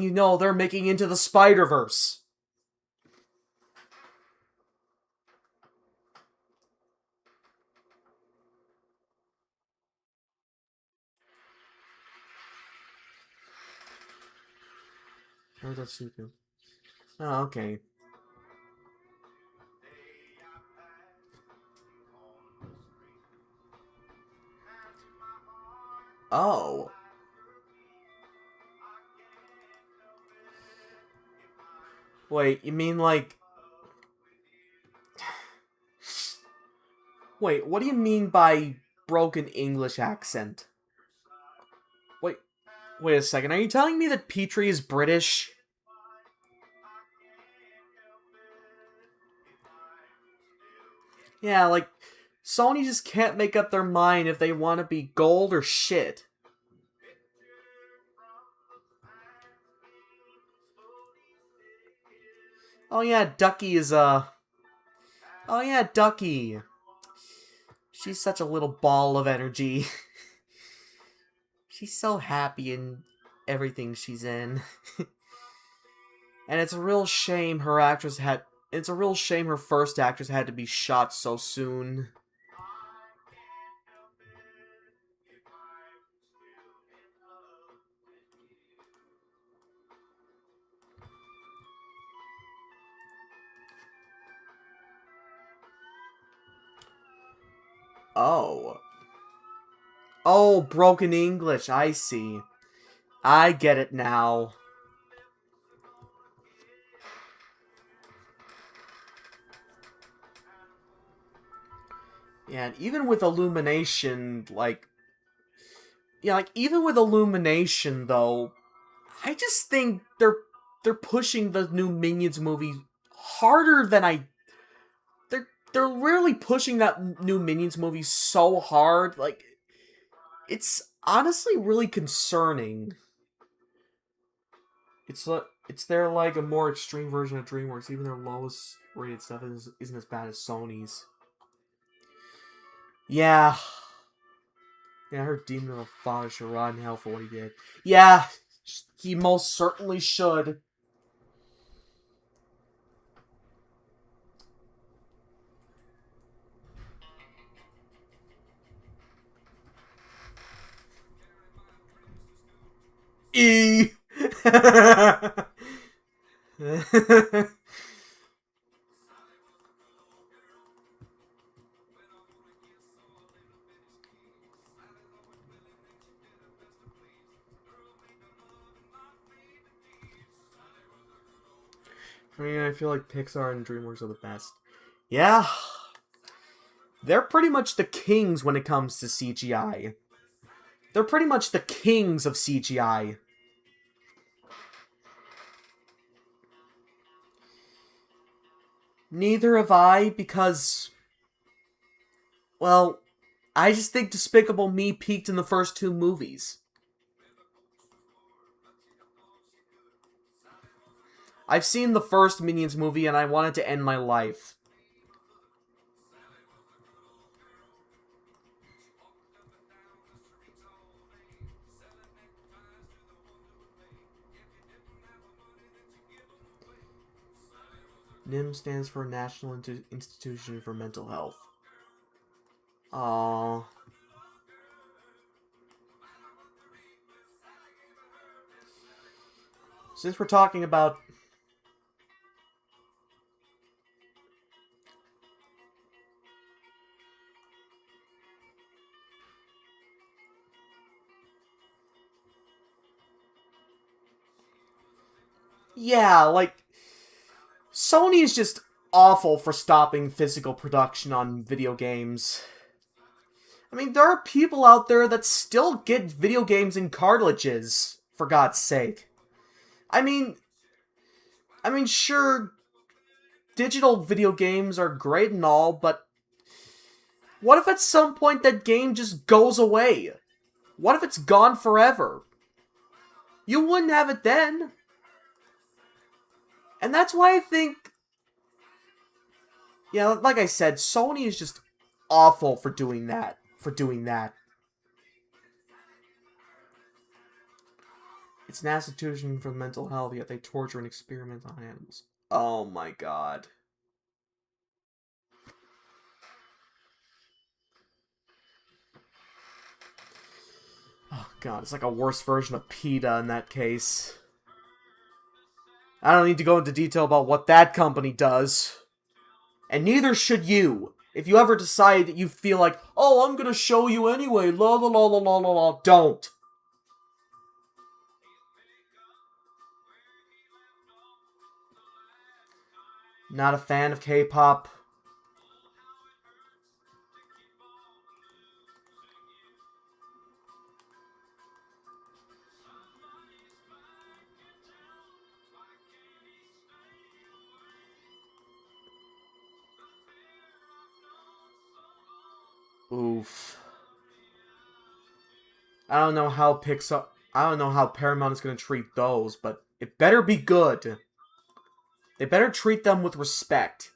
you know, they're making Into the Spider-Verse. Oh, that's stupid. Oh, okay. Oh. Wait, you mean like... Wait, what do you mean by broken English accent? Wait, wait a second. Are you telling me that Petrie is British? Yeah, like, Sony just can't make up their mind if they want to be gold or shit. Oh yeah, Ducky is, Oh yeah, Ducky. She's such a little ball of energy. She's so happy in everything she's in. And it's a real shame her actress had... It's a real shame her first actress had to be shot so soon. Oh. Oh, broken English, I see. I get it now. Yeah, and even with Illumination, like... Yeah, like, even with Illumination, though, I just think they're pushing the new Minions movie harder than I... They're really pushing that new Minions movie so hard, like... It's honestly really concerning. It's their like a more extreme version of DreamWorks. Even their lowest rated stuff isn't as bad as Sony's. Yeah. Yeah, her demon of a father should rot in hell for what he did. Yeah, he most certainly should. E. I mean, I feel like Pixar and DreamWorks are the best. Yeah, they're pretty much the kings when it comes to CGI. They're pretty much the kings of CGI. Neither have I, because, well, I just think Despicable Me peaked in the first two movies. I've seen the first Minions movie and I wanted to end my life. NIM stands for National Institution for Mental Health. Aww. Since we're talking about... Yeah, like... Sony is just awful for stopping physical production on video games. I mean, there are people out there that still get video games in cartridges, for God's sake. I mean, sure, digital video games are great and all, but what if at some point that game just goes away? What if it's gone forever? You wouldn't have it then. And that's why I think... Yeah, like I said, Sony is just awful for doing that. It's an institution for mental health, yet they torture and experiment on animals. Oh my god. Oh god, it's like a worse version of PETA in that case. I don't need to go into detail about what that company does. And neither should you. If you ever decide that you feel like, oh, I'm gonna show you anyway, la la la la la la la, don't. Not a fan of K-pop. Oof. I don't know how Paramount is gonna treat those, but it better be good. They better treat them with respect.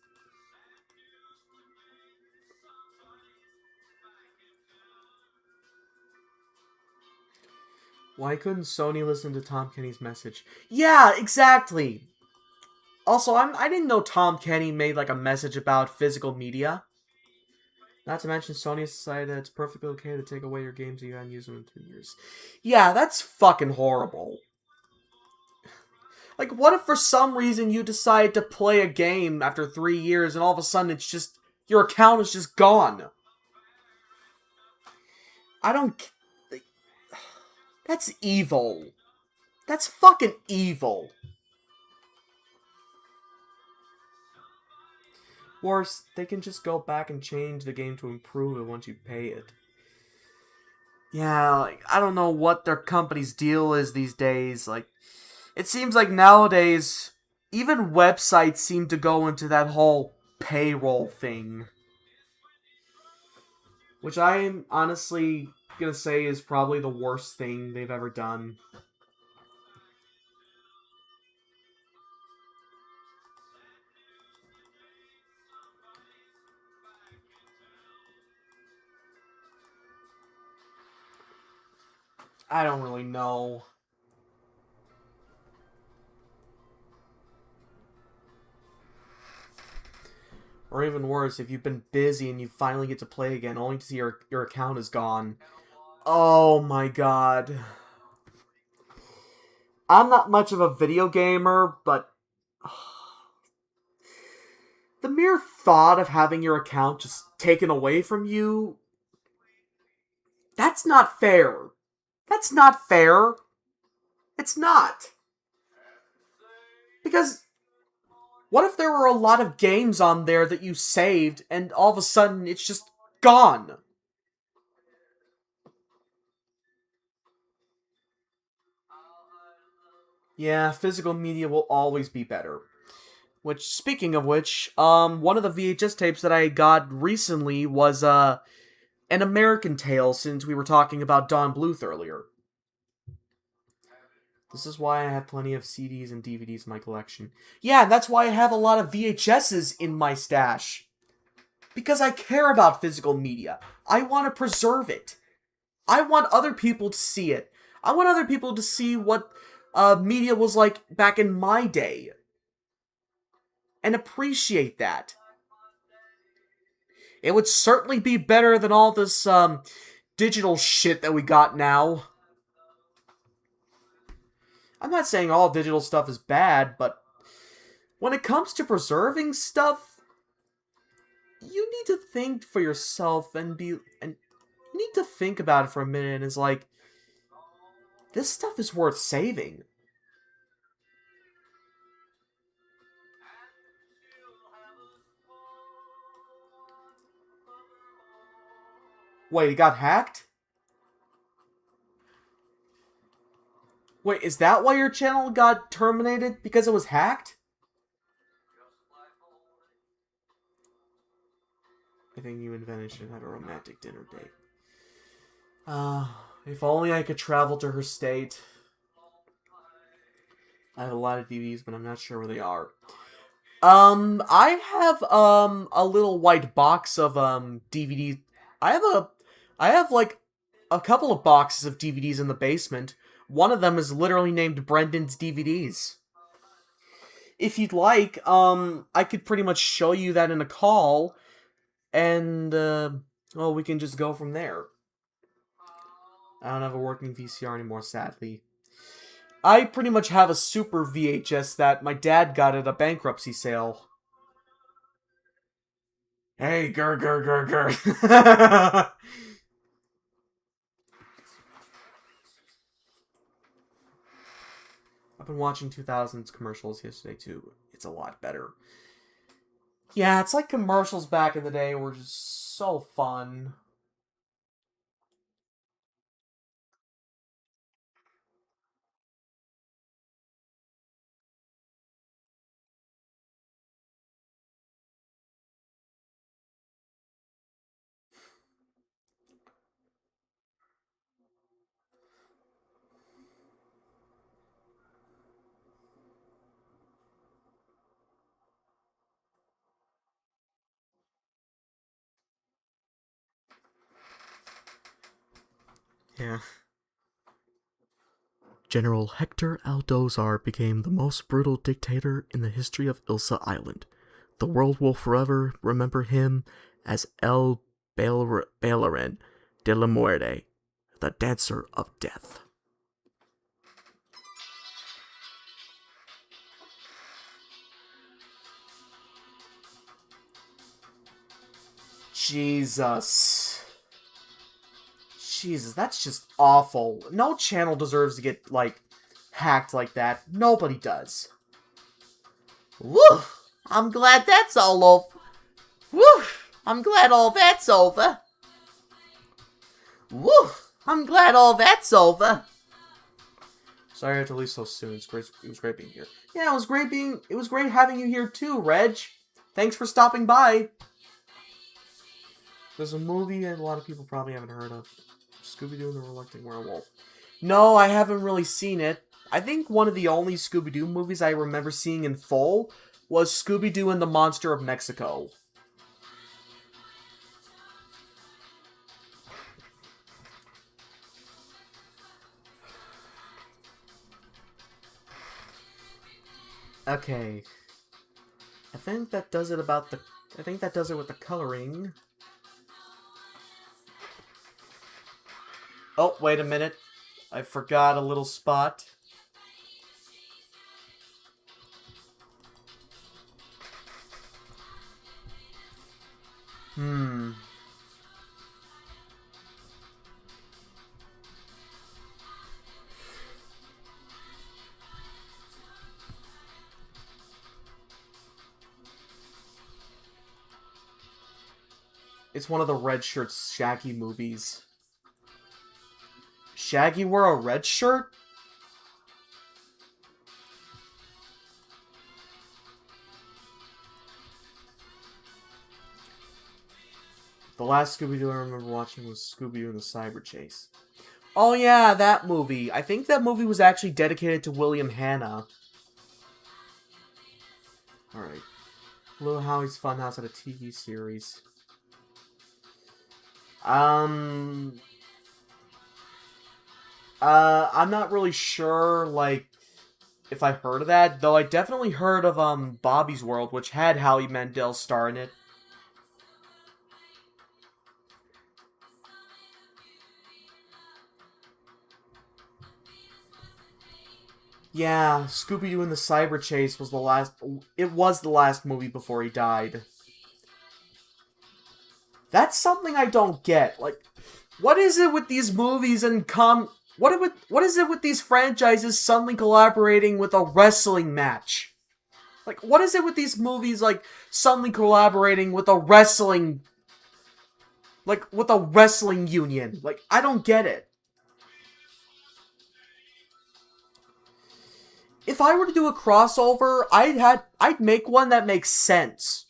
Why couldn't Sony listen to Tom Kenny's message? Yeah, exactly. Also, I didn't know Tom Kenny made like a message about physical media. Not to mention, Sony has decided that it's perfectly okay to take away your games that you haven't used them in 2 years. Yeah, that's fucking horrible. Like, what if for some reason you decide to play a game after 3 years and all of a sudden it's just... your account is just gone? I don't... That's evil. That's fucking evil. Worse, they can just go back and change the game to improve it once you pay it. Yeah, like, I don't know what their company's deal is these days. Like, it seems like nowadays, even websites seem to go into that whole payroll thing. Which I am honestly gonna say is probably the worst thing they've ever done. I don't really know. Or even worse, if you've been busy and you finally get to play again, only to see your account is gone. Oh my god. I'm not much of a video gamer, but the mere thought of having your account just taken away from you, that's not fair. That's not fair. It's not. Because what if there were a lot of games on there that you saved and all of a sudden it's just gone? Yeah, physical media will always be better. Which, speaking of which, one of the VHS tapes that I got recently was, An American Tale, since we were talking about Don Bluth earlier. This is why I have plenty of CDs and DVDs in my collection. Yeah, that's why I have a lot of VHSs in my stash. Because I care about physical media. I want to preserve it. I want other people to see it. I want other people to see what media was like back in my day. And appreciate that. It would certainly be better than all this digital shit that we got now. I'm not saying all digital stuff is bad, but when it comes to preserving stuff, you need to think for yourself and you need to think about it for a minute and it's like, this stuff is worth saving. Wait, it got hacked? Wait, is that why your channel got terminated? Because it was hacked? I think you and Venice should have a romantic dinner date. If only I could travel to her state. I have a lot of DVDs, but I'm not sure where they are. I have, a little white box of, DVDs. I have, like, a couple of boxes of DVDs in the basement. One of them is literally named Brendan's DVDs. If you'd like, I could pretty much show you that in a call, and, well, we can just go from there. I don't have a working VCR anymore, sadly. I pretty much have a super VHS that my dad got at a bankruptcy sale. Hey, grr, grr, grr, grr. I've been watching 2000s commercials yesterday, too. It's a lot better. Yeah, it's like commercials back in the day were just so fun. Yeah. General Hector Aldozar became the most brutal dictator in the history of Ilsa Island. The world will forever remember him as El Bailarin de la Muerte, the Dancer of Death. Jesus. Jesus, that's just awful. No channel deserves to get, like, hacked like that. Nobody does. Woo! I'm glad that's all over. Woo! I'm glad all that's over. Woo! I'm glad all that's over. Sorry I had to leave so soon. It was great being here. Yeah, it was great having you here too, Reg. Thanks for stopping by. There's a movie that a lot of people probably haven't heard of. Scooby-Doo and the Reluctant Werewolf. No, I haven't really seen it. I think one of the only Scooby-Doo movies I remember seeing in full was Scooby-Doo and the Monster of Mexico. Okay. I think that does it about the... I think that does it with the coloring. Oh, wait a minute. I forgot a little spot. Hmm. It's one of the Red Shirt's Shaggy movies. Shaggy wore a red shirt? The last Scooby-Doo I remember watching was Scooby-Doo and the Cyber Chase. Oh yeah, that movie. I think that movie was actually dedicated to William Hanna. Alright. Little Howie's Funhouse had a TV series. I'm not really sure, like, if I heard of that, though I definitely heard of, Bobby's World, which had Howie Mandel star in it. Yeah, Scooby-Doo and the Cyber Chase was the last... It was the last movie before he died. That's something I don't get. Like, what is it with these movies and what is it with these franchises suddenly collaborating with a wrestling match? Like, what is it with these movies, like, suddenly collaborating with a wrestling... Like, with a wrestling union? Like, I don't get it. If I were to do a crossover, I'd make one that makes sense.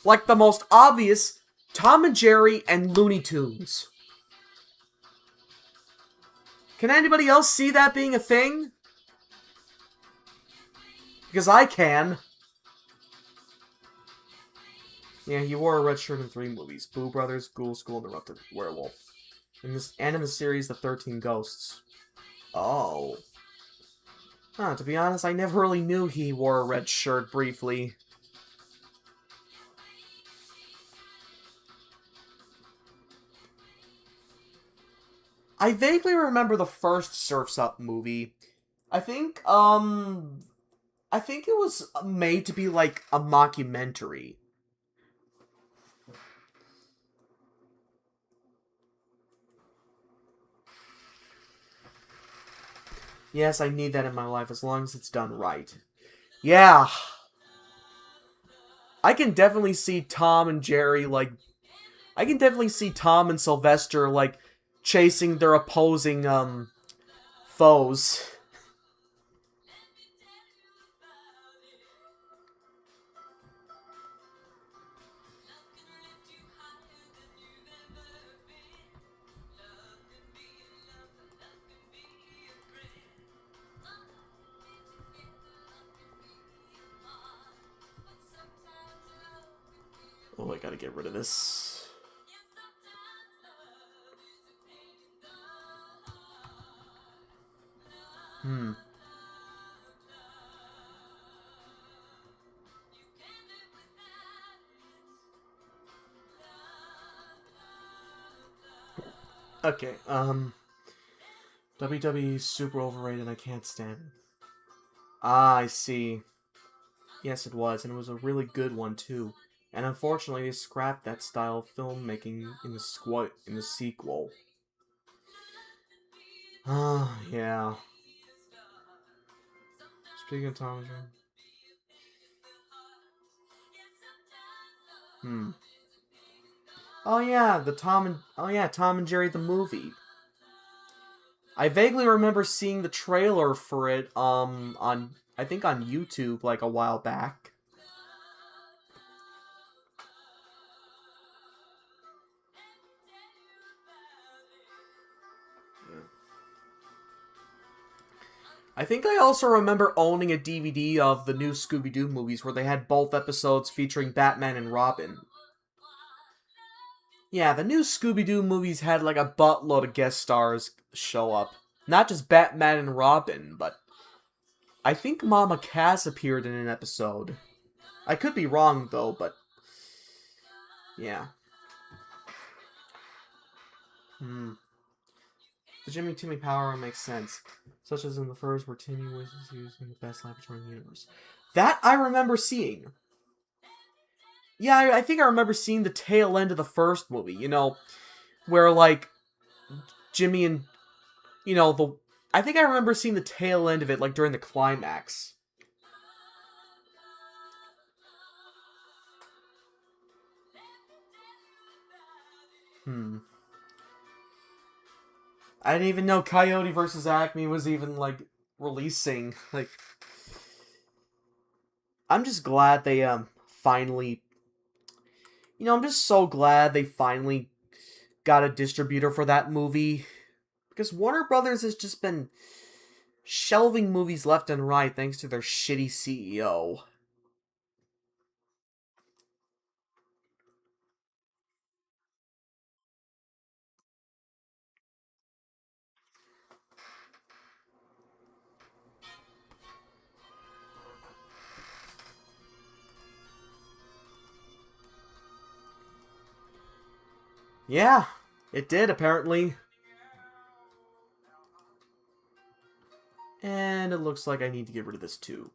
Like the most obvious, Tom and Jerry and Looney Tunes. Can anybody else see that being a thing? Because I can. Yeah, he wore a red shirt in 3 movies. Boo Brothers, Ghoul School, and the Erupted Werewolf. In the series, The 13 Ghosts. Oh. Huh, to be honest, I never really knew he wore a red shirt briefly. I vaguely remember the first Surf's Up movie. I think it was made to be like a mockumentary. Yes, I need that in my life as long as it's done right. Yeah. I can definitely see Tom and Jerry, like... I can definitely see Tom and Sylvester, like, chasing their opposing, foes. Oh, I gotta get rid of this. Okay, WWE's super overrated, I can't stand it. Ah, I see. Yes, it was, and it was a really good one, too. And unfortunately, they scrapped that style of filmmaking in the sequel. Ah, yeah. Speaking of Tom and Jerry. Tom and Jerry the movie. I vaguely remember seeing the trailer for it I think on YouTube like a while back. I think I also remember owning a DVD of the new Scooby-Doo movies where they had both episodes featuring Batman and Robin. Yeah, the new Scooby-Doo movies had like a buttload of guest stars show up. Not just Batman and Robin, but I think Mama Cass appeared in an episode. I could be wrong, though, but... yeah. The Jimmy Timmy power makes sense. Such as in the first where Timmy was using the best laboratory in the universe. That I remember seeing. Yeah, I think I remember seeing the tail end of the first movie, you know, where, like, Jimmy and, you know, I think I remember seeing the tail end of it, like, during the climax. I didn't even know Coyote vs. Acme was even, like, releasing. Like, I'm just glad they, finally... You know, I'm just so glad they finally got a distributor for that movie. Because Warner Brothers has just been shelving movies left and right thanks to their shitty CEO. Yeah, it did, apparently. And it looks like I need to get rid of this too.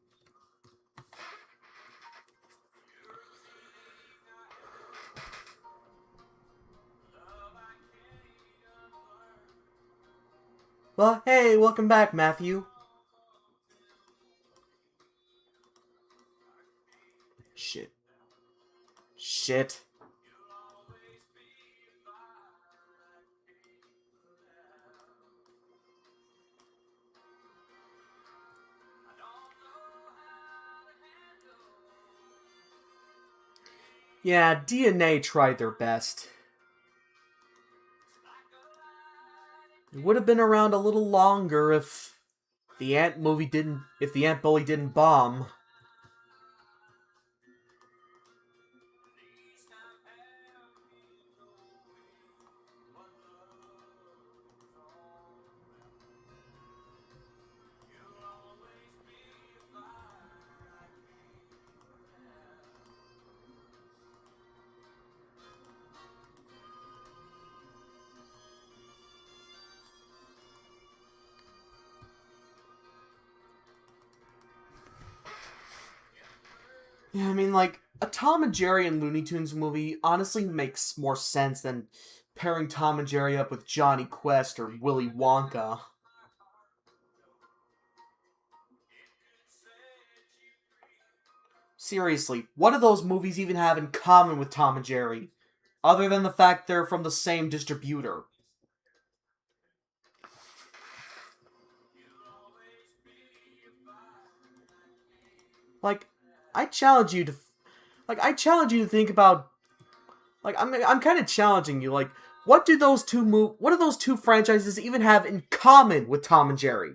Well, hey, welcome back, Matthew. Shit. Shit. Yeah, DNA tried their best. It would have been around a little longer if the Ant Bully didn't bomb. Yeah, I mean, like, a Tom and Jerry and Looney Tunes movie honestly makes more sense than pairing Tom and Jerry up with Johnny Quest or Willy Wonka. Seriously, what do those movies even have in common with Tom and Jerry? Other than the fact they're from the same distributor. Like, I challenge you to... I challenge you to think about... I'm kind of challenging you, like, what do those two franchises even have in common with Tom and Jerry?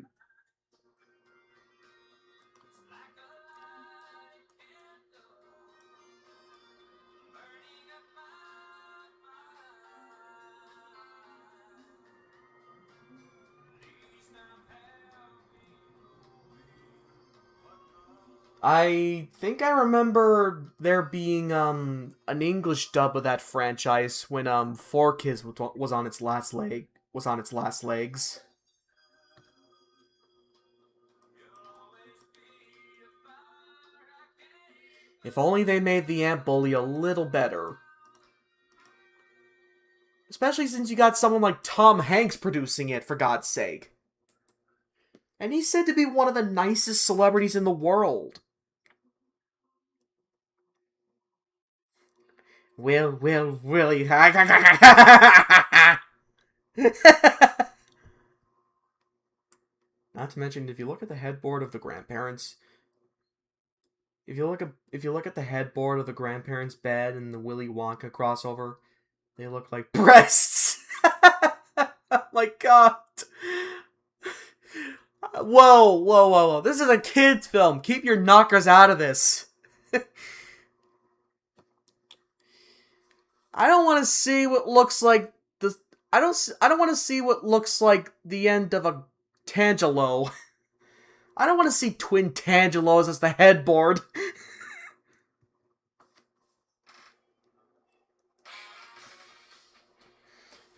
I think I remember there being an English dub of that franchise when 4Kids was on its last legs. If only they made the Ant Bully a little better. Especially since you got someone like Tom Hanks producing it, for God's sake. And he's said to be one of the nicest celebrities in the world. Willie. Not to mention, if you look at the headboard of the grandparents, if you look at the headboard of the grandparents' bed and the Willy Wonka crossover, they look like breasts. Oh my god. Whoa. This is a kid's film. Keep your knockers out of this. I don't want to see what looks like the... I don't want to see what looks like the end of a Tangelo. I don't want to see twin Tangelos as the headboard.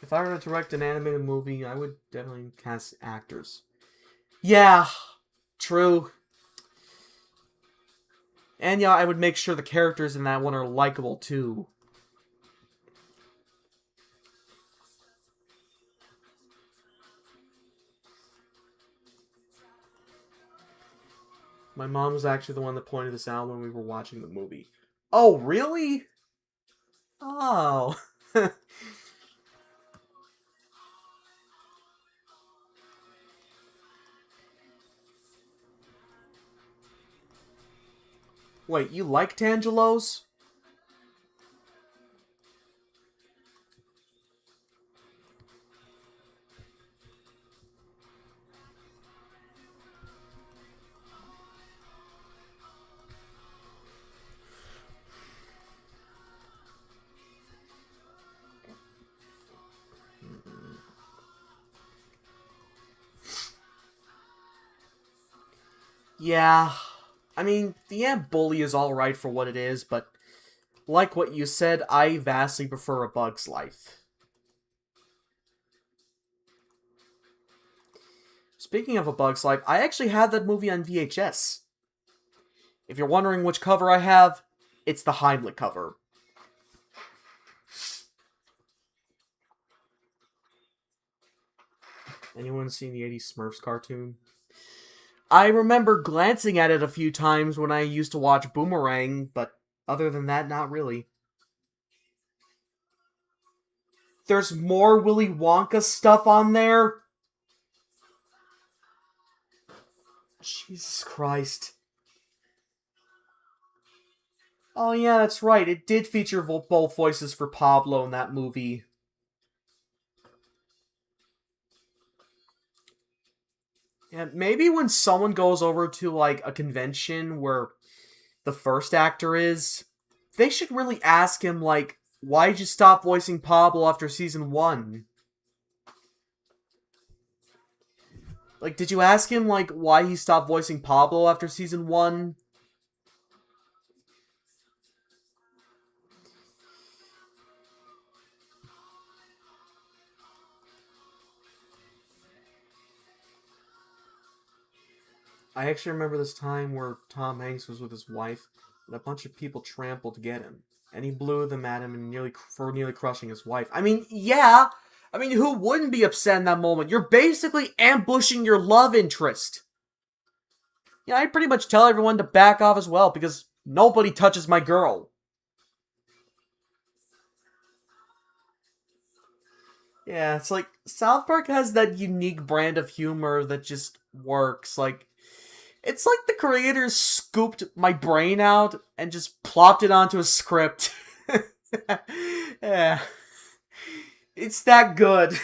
If I were to direct an animated movie, I would definitely cast actors. Yeah, true. And yeah, I would make sure the characters in that one are likable too. My mom was actually the one that pointed this out when we were watching the movie. Oh, really? Oh. Wait, you like Tangelos? Yeah. I mean, the Ant Bully is alright for what it is, but like what you said, I vastly prefer A Bug's Life. Speaking of A Bug's Life, I actually have that movie on VHS. If you're wondering which cover I have, it's the Heimlich cover. Anyone seen the 80s Smurfs cartoon? I remember glancing at it a few times when I used to watch Boomerang, but other than that, not really. There's more Willy Wonka stuff on there? Jesus Christ. Oh yeah, that's right. It did feature both voices for Pablo in that movie. Yeah, maybe when someone goes over to like a convention where the first actor is, they should really ask him like, why'd you stop voicing Pablo after season 1? Like, did you ask him like why he stopped voicing Pablo after season 1? I actually remember this time where Tom Hanks was with his wife, and a bunch of people trampled to get him, and he blew them at him and nearly crushing his wife. I mean, yeah. I mean, who wouldn't be upset in that moment? You're basically ambushing your love interest. Yeah, I pretty much tell everyone to back off as well because nobody touches my girl. Yeah, it's like South Park has that unique brand of humor that just works. Like, it's like the creators scooped my brain out and just plopped it onto a script. Yeah, it's that good.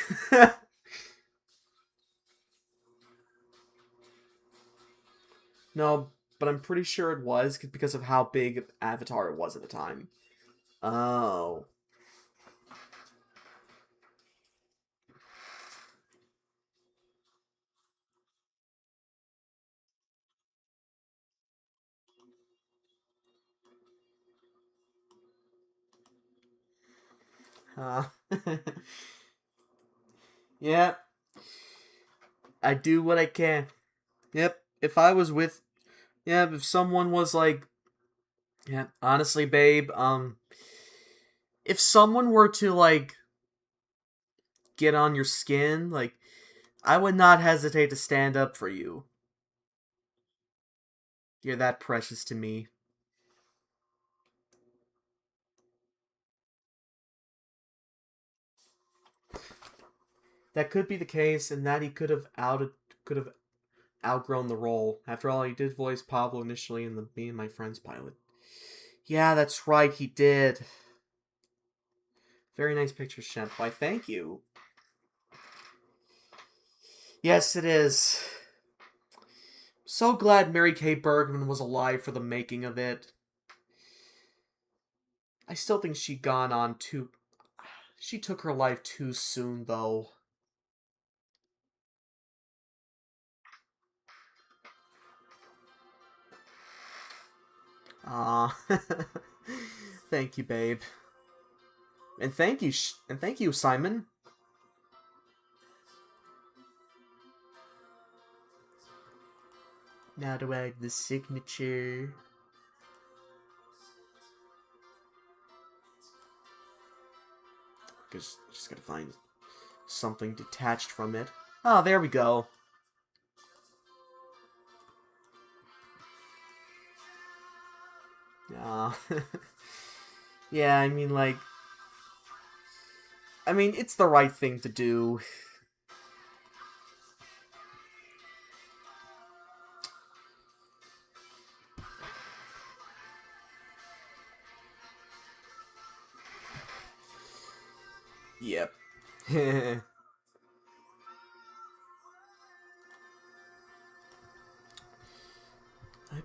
No, but I'm pretty sure it was because of how big Avatar it was at the time. Oh. Uh, yeah, I do what I can. Yep, if I was with, yeah, if someone was like, yeah, honestly, babe, if someone were to like get on your skin, like, I would not hesitate to stand up for you. You're that precious to me. That could be the case, and that he could have outgrown the role. After all, he did voice Pablo initially in the Me and My Friends pilot. Yeah, that's right, he did. Very nice picture, Shemp. Why, thank you. Yes, it is. So glad Mary Kay Bergman was alive for the making of it. I still think she gone on too. She took her life too soon, though. Aw. Thank you, babe. And thank you, Simon. Now to add the signature. Just gotta find something detached from it. Oh, there we go. Yeah, I mean, like... I mean, it's the right thing to do. Yep. I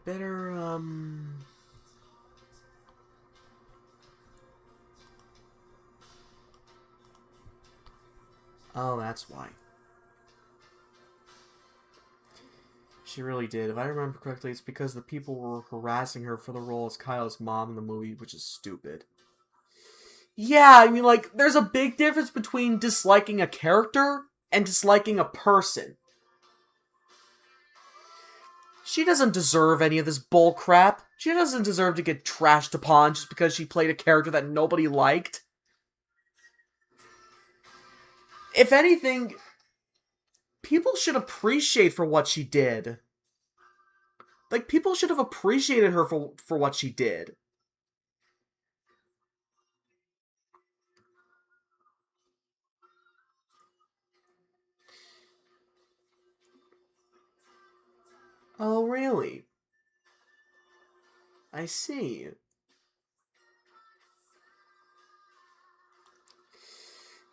better, Oh, that's why. She really did. If I remember correctly, it's because the people were harassing her for the role as Kyle's mom in the movie, which is stupid. Yeah, I mean, like, there's a big difference between disliking a character and disliking a person. She doesn't deserve any of this bullcrap. She doesn't deserve to get trashed upon just because she played a character that nobody liked. If anything, people should appreciate for what she did. Like, people should have appreciated her for what she did. Oh, really? I see.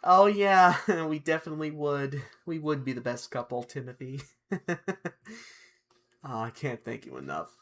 Oh, yeah, we definitely would. We would be the best couple, Timothy. Oh, I can't thank you enough.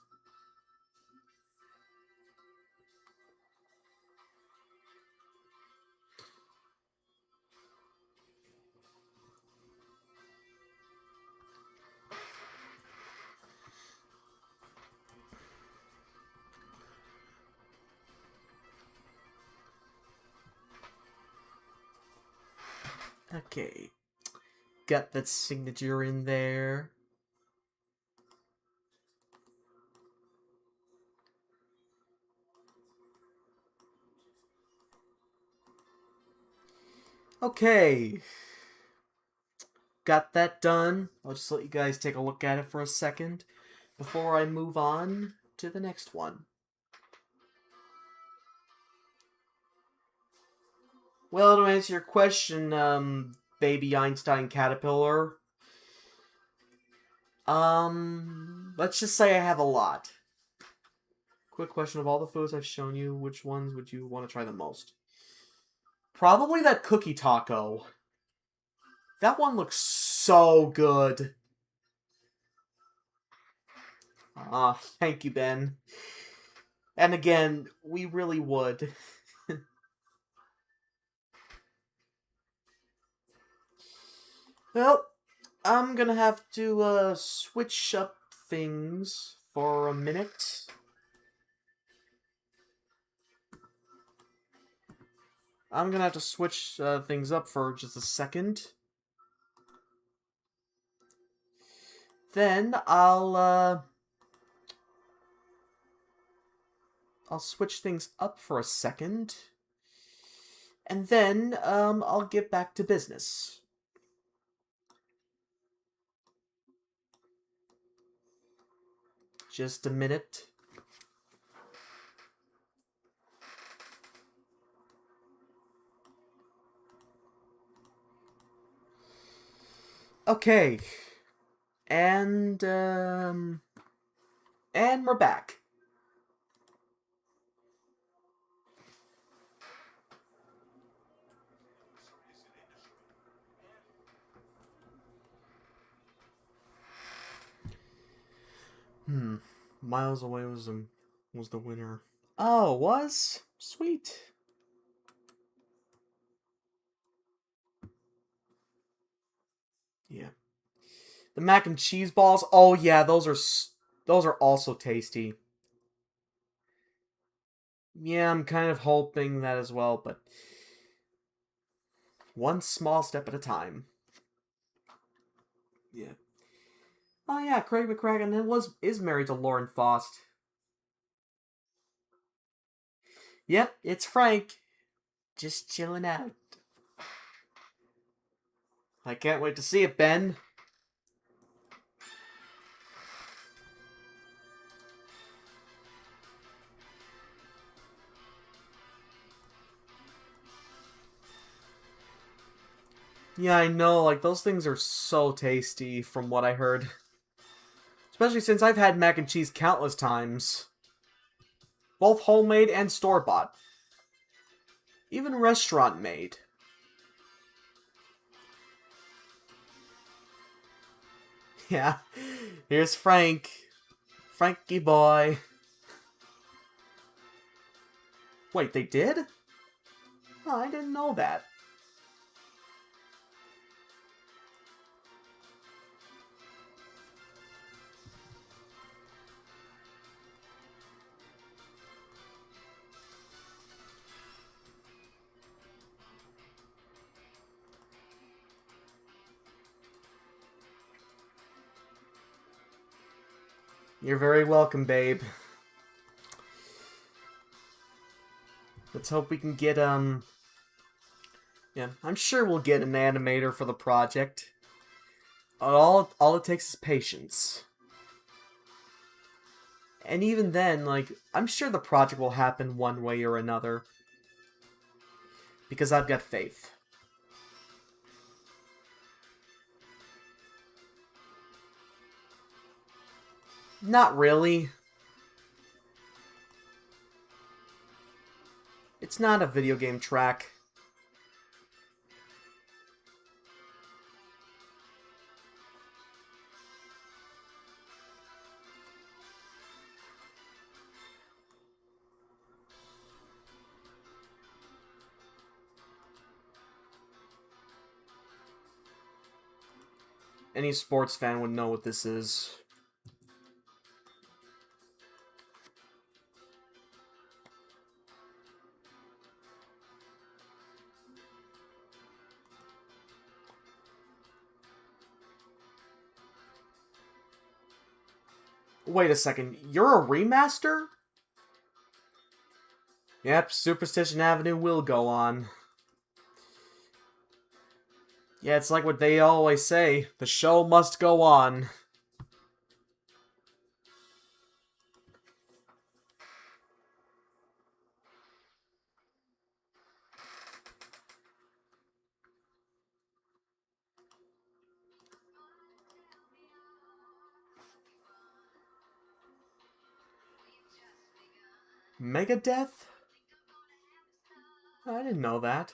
Okay. Got that signature in there. Okay. Got that done. I'll just let you guys take a look at it for a second before I move on to the next one. Well, to answer your question, baby Einstein Caterpillar, let's just say I have a lot. Quick question, of all the foods I've shown you, which ones would you want to try the most? Probably that cookie taco. That one looks so good. Thank you, Ben. And again, we really would. Well, I'm gonna have to, switch up things for a minute. I'm gonna have to switch things up for just a second. Then I'll switch things up for a second. And then, I'll get back to business. Just a minute. Okay. And we're back. Miles Away was the winner. Oh, it was? Sweet. Yeah. The mac and cheese balls. Oh yeah, those are also tasty. Yeah, I'm kind of hoping that as well, but one small step at a time. Yeah. Oh yeah, Craig McCracken is married to Lauren Faust. Yep, it's Frank. Just chilling out. I can't wait to see it, Ben. Yeah, I know, like, those things are so tasty from what I heard. Especially since I've had mac and cheese countless times. Both homemade and store-bought. Even restaurant-made. Yeah. Here's Frank. Frankie boy. Wait, they did? Oh, I didn't know that. You're very welcome, babe. Let's hope we can get, yeah, I'm sure we'll get an animator for the project. All it takes is patience. And even then, like, I'm sure the project will happen one way or another. Because I've got faith. Not really. It's not a video game track. Any sports fan would know what this is. Wait a second, you're a remaster? Yep, Superstition Avenue will go on. Yeah, it's like what they always say, the show must go on. Megadeth? I didn't know that.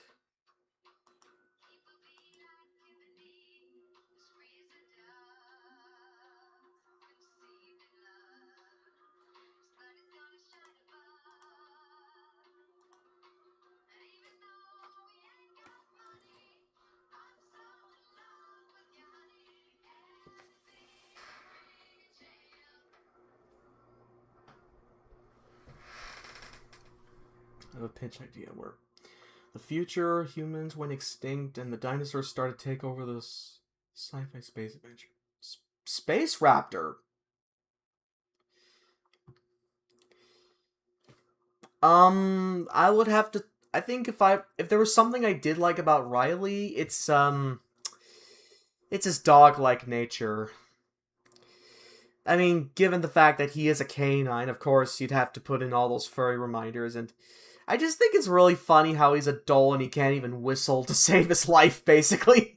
I have a pitch idea where the future, humans went extinct, and the dinosaurs started to take over this sci-fi space adventure. Space Raptor? I would have to... I think if there was something I did like about Riley, it's his dog-like nature. I mean, given the fact that he is a canine, of course, you'd have to put in all those furry reminders, and I just think it's really funny how he's a doll and he can't even whistle to save his life, basically.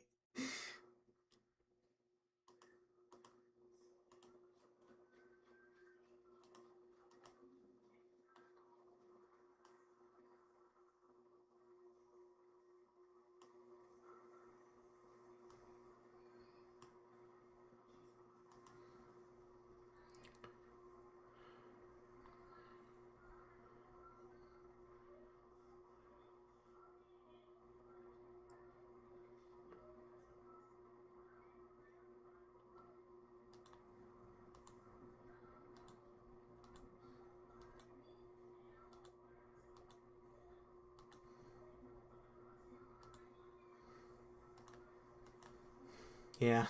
Yeah.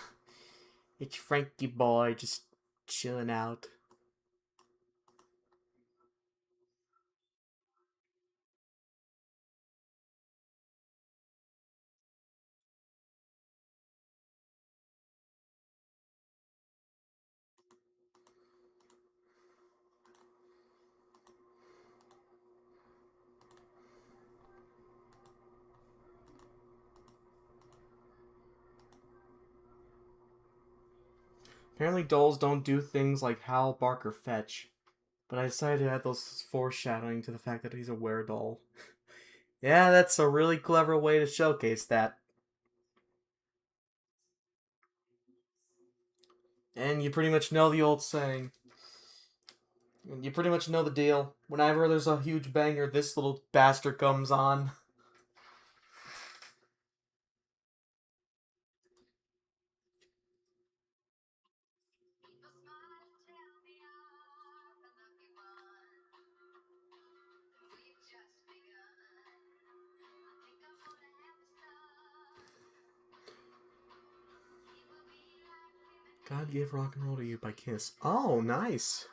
It's Frankie boy just chilling out. Apparently dolls don't do things like howl, bark, or fetch. But I decided to add those foreshadowing to the fact that he's a weredoll. Yeah, that's a really clever way to showcase that. And you pretty much know the old saying. You pretty much know the deal. Whenever there's a huge banger, this little bastard comes on. God gave rock and roll to you by Kiss. Oh, nice.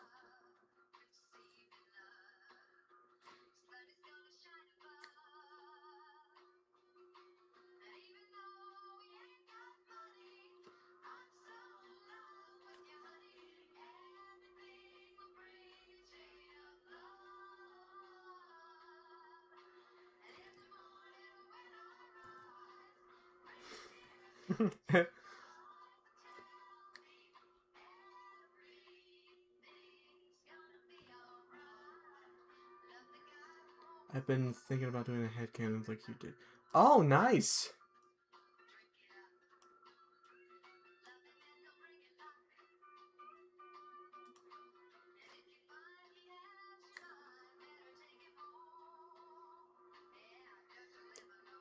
I've been thinking about doing a headcanon like you did. Oh, nice.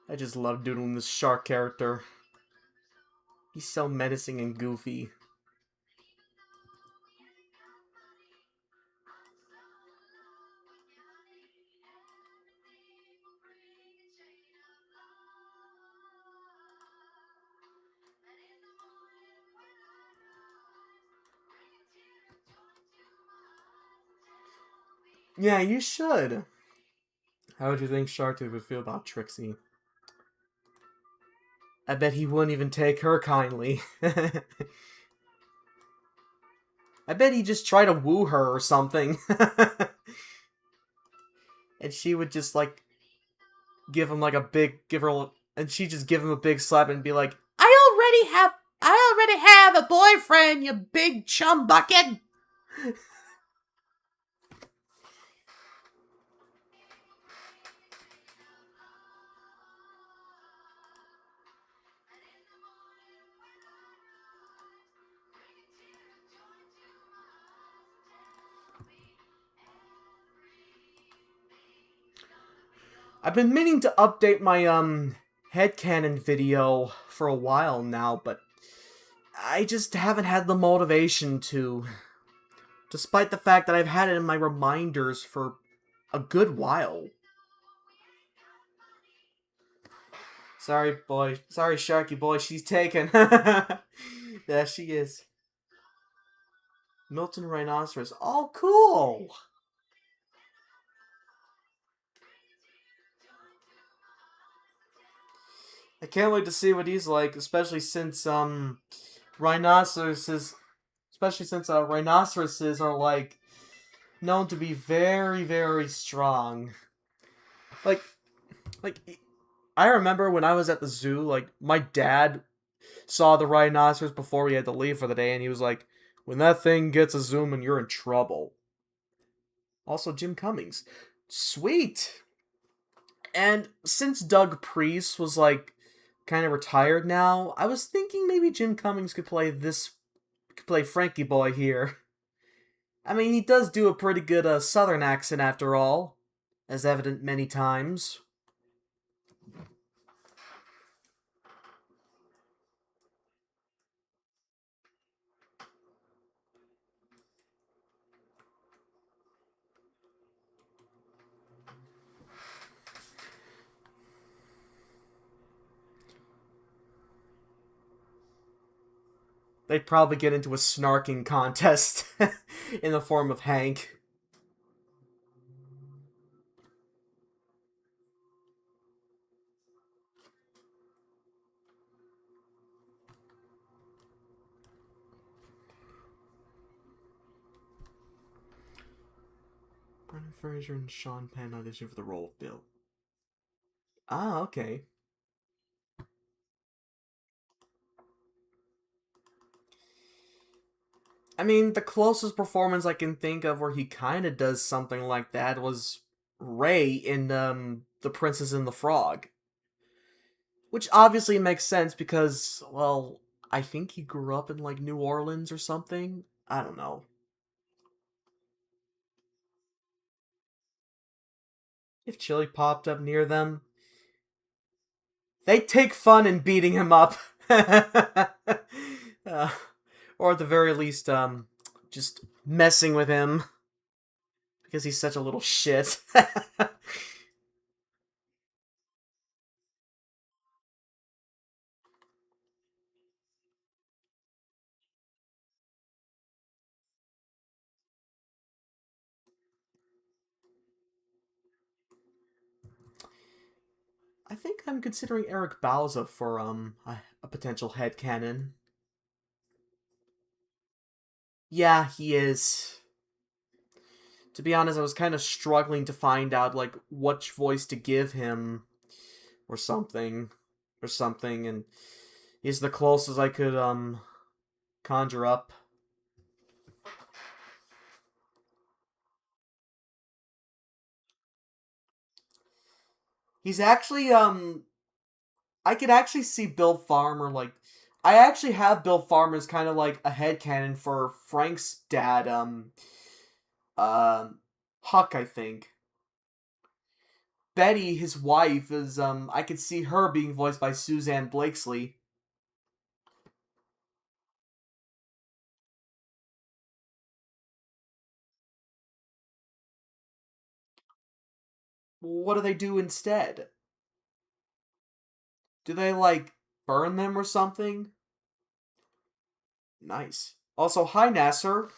I just love doodling this shark character. He's so menacing and goofy. Yeah, you should. How would you think Sharktooth would feel about Trixie? I bet he wouldn't even take her kindly. I bet he'd just try to woo her or something. And she would just, like, give him, like, a big... And she'd just give him a big slap and be like, I already have a boyfriend, you big chum bucket! I've been meaning to update my, headcanon video for a while now, but I just haven't had the motivation to. Despite the fact that I've had it in my reminders for a good while. Sorry, boy. Sorry, Sharky boy. She's taken. There she is. Milton Rhinoceros. Oh, cool! I can't wait to see what he's like, especially since, rhinoceroses... Especially since, rhinoceroses are, like, known to be very, very strong. Like, like, I remember when I was at the zoo, like, my dad saw the rhinoceros before we had to leave for the day, and he was like, when that thing gets a zoom, you're in trouble. Also, Jim Cummings. Sweet! And since Doug Priest was, like, kind of retired now, I was thinking maybe Jim Cummings could play Frankie Boy here. I mean, he does do a pretty good southern accent after all, as evident many times. They'd probably get into a snarking contest in the form of Hank. Brendan Fraser and Sean Penn auditioned for the role of Bill. Ah, okay. I mean, the closest performance I can think of where he kind of does something like that was Ray in The Princess and the Frog. Which obviously makes sense because, well, I think he grew up in, like, New Orleans or something. I don't know. If Chili popped up near them, they take fun in beating him up. uh, or at the very least, just messing with him because he's such a little shit. I think I'm considering Eric Bauza for a potential headcanon. Yeah, he is. To be honest, I was kind of struggling to find out like which voice to give him or something and he's the closest I could conjure up. He's actually I could actually see Bill Farmer like I actually have Bill Farmer as kind of like a headcanon for Frank's dad um Huck, I think. Betty, his wife, is I could see her being voiced by Suzanne Blakesley. What do they do instead? Do they like burn them or something? Nice. Also, hi Nasser.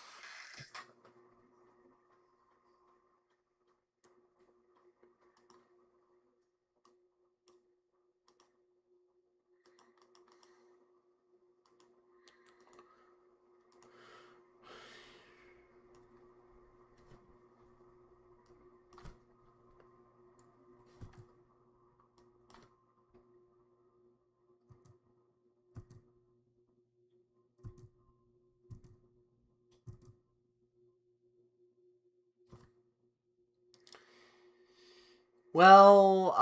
Well,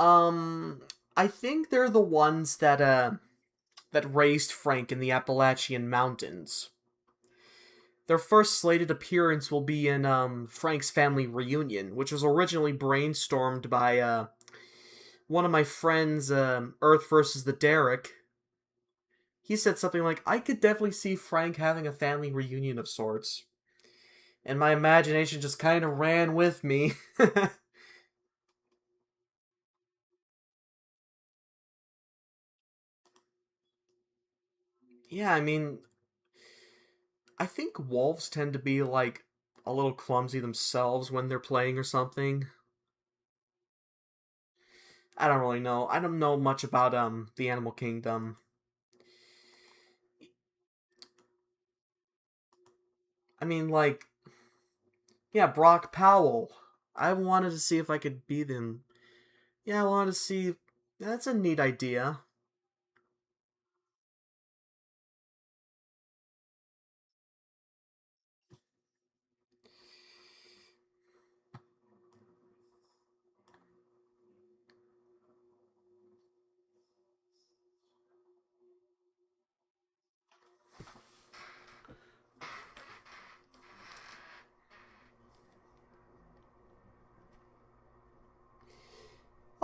I think they're the ones that raised Frank in the Appalachian Mountains. Their first slated appearance will be in Frank's Family Reunion, which was originally brainstormed by one of my friends, Earth versus the Derek. He said something like, I could definitely see Frank having a family reunion of sorts. And my imagination just kind of ran with me. Yeah, I mean, I think wolves tend to be like a little clumsy themselves when they're playing or something. I don't really know. I don't know much about the animal kingdom. I mean, like, yeah, Brock Powell. I wanted to see if I could beat him. Yeah, I wanted to see. That's a neat idea.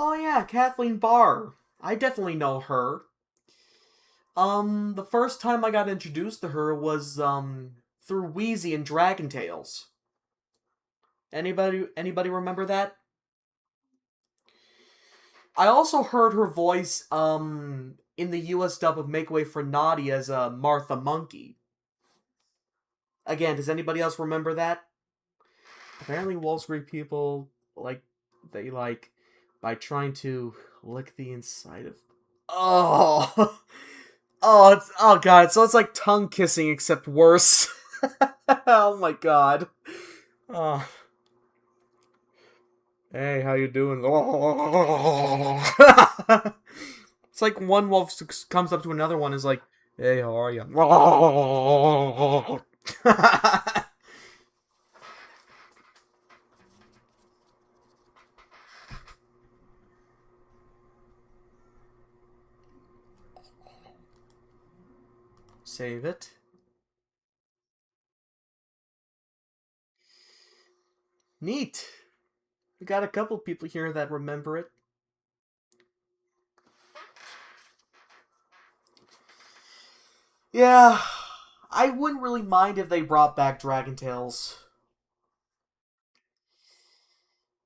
Oh yeah, Kathleen Barr. I definitely know her. The first time I got introduced to her was through Wheezy and Dragon Tales. Anybody remember that? I also heard her voice in the US dub of Make Way for Naughty as Martha Monkey. Again, does anybody else remember that? Apparently, Wall Street people they by trying to lick the inside of. Oh, oh god! So it's like tongue kissing except worse. Oh my god. Oh. Hey, how you doing? It's like one wolf comes up to another one and is like, hey, how are you? Save it. Neat. We got a couple people here that remember it. Yeah, I wouldn't really mind if they brought back Dragon Tales.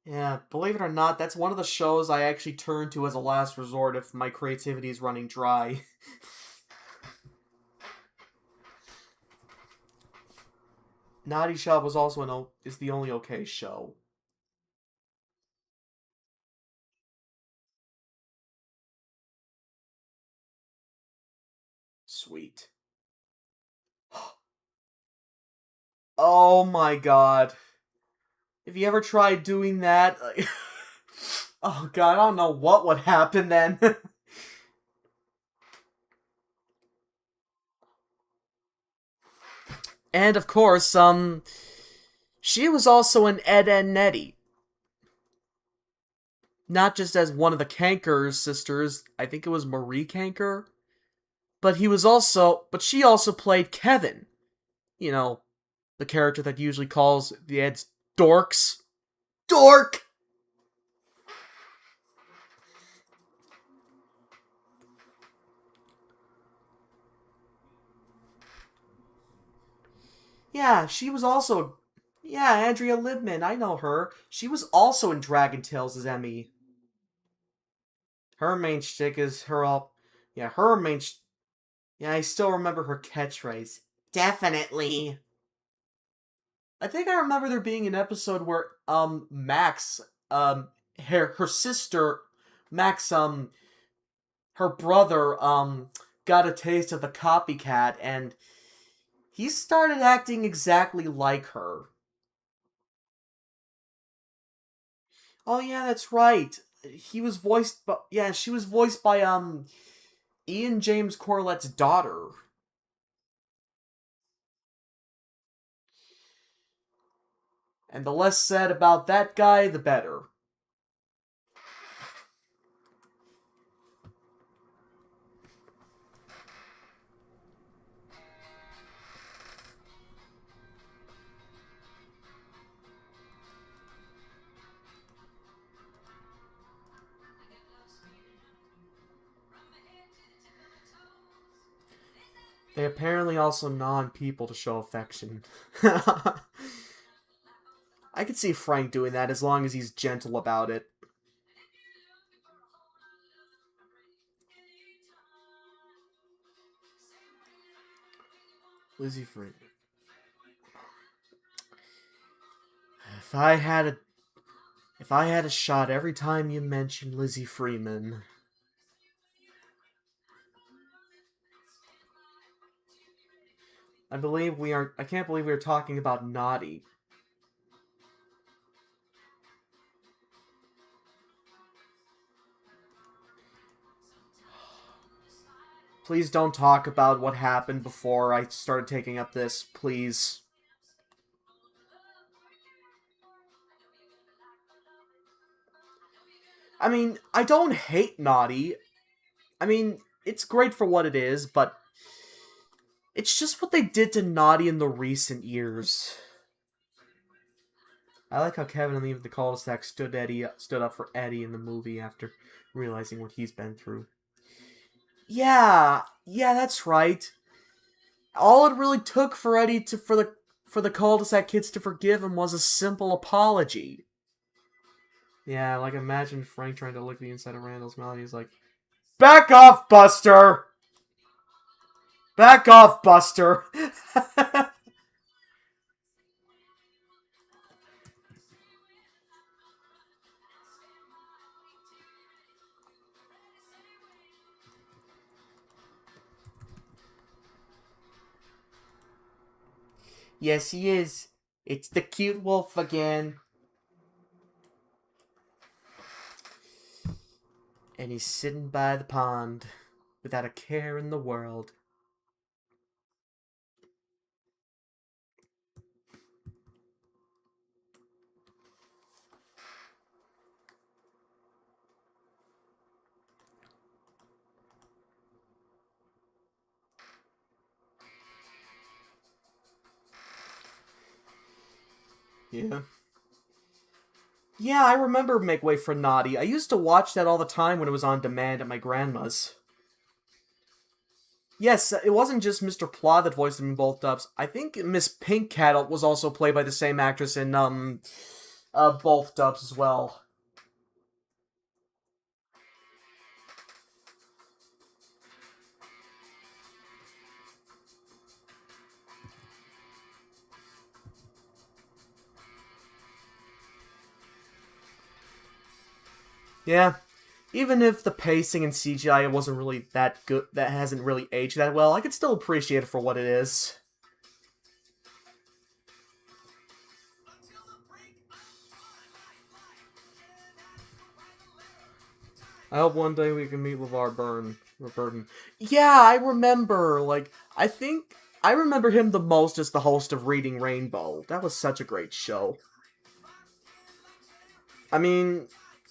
Yeah, believe it or not, that's one of the shows I actually turn to as a last resort if my creativity is running dry. Naughty Shop was also is the only okay show. Sweet. Oh my god. If you ever tried doing that, oh god, I don't know what would happen then. And of course, she was also an Ed and Nettie. Not just as one of the Kanker's sisters, I think it was Marie Kanker, but she also played Kevin. You know, the character that usually calls the Eds dorks. Dork! Yeah, she was also. Yeah, Andrea Libman, I know her. She was also in Dragon Tales as Emmy. Her main shtick is her all. Yeah, her main. Yeah, I still remember her catchphrase. Definitely. I think I remember there being an episode where Max her sister Max her brother got a taste of the copycat and he started acting exactly like her. Oh yeah, that's right. He was voiced by yeah, she was voiced by Ian James Corlett's daughter. And the less said about that guy, the better. They apparently also non-people to show affection. I could see Frank doing that as long as he's gentle about it. Lizzie Freeman. If I had a if I had a shot every time you mentioned Lizzie Freeman. I can't believe we are talking about Naughty. Please don't talk about what happened before I started taking up this, please. I mean, I don't hate Naughty. I mean, it's great for what it is, but it's just what they did to Naughty in the recent years. I like how Kevin and the cul-de-sac stood up for Eddie in the movie after realizing what he's been through. Yeah, that's right. All it really took for Eddie for the cul-de-sac kids to forgive him was a simple apology. Yeah, like imagine Frank trying to lick the inside of Randall's mouth. He's like, "Back off, Buster! Back off, Buster!" Yes, he is. It's the cute wolf again. And he's sitting by the pond without a care in the world. Yeah. Yeah, I remember Make Way for Naughty. I used to watch that all the time when it was on demand at my grandma's. Yes, it wasn't just Mr. Plod that voiced him in both dubs. I think Miss Pink Cat was also played by the same actress in both dubs as well. Yeah, even if the pacing and CGI wasn't really that good, that hasn't really aged that well, I could still appreciate it for what it is. I hope one day we can meet LeVar Burton. Yeah, I remember. I remember him the most as the host of Reading Rainbow. That was such a great show. I mean,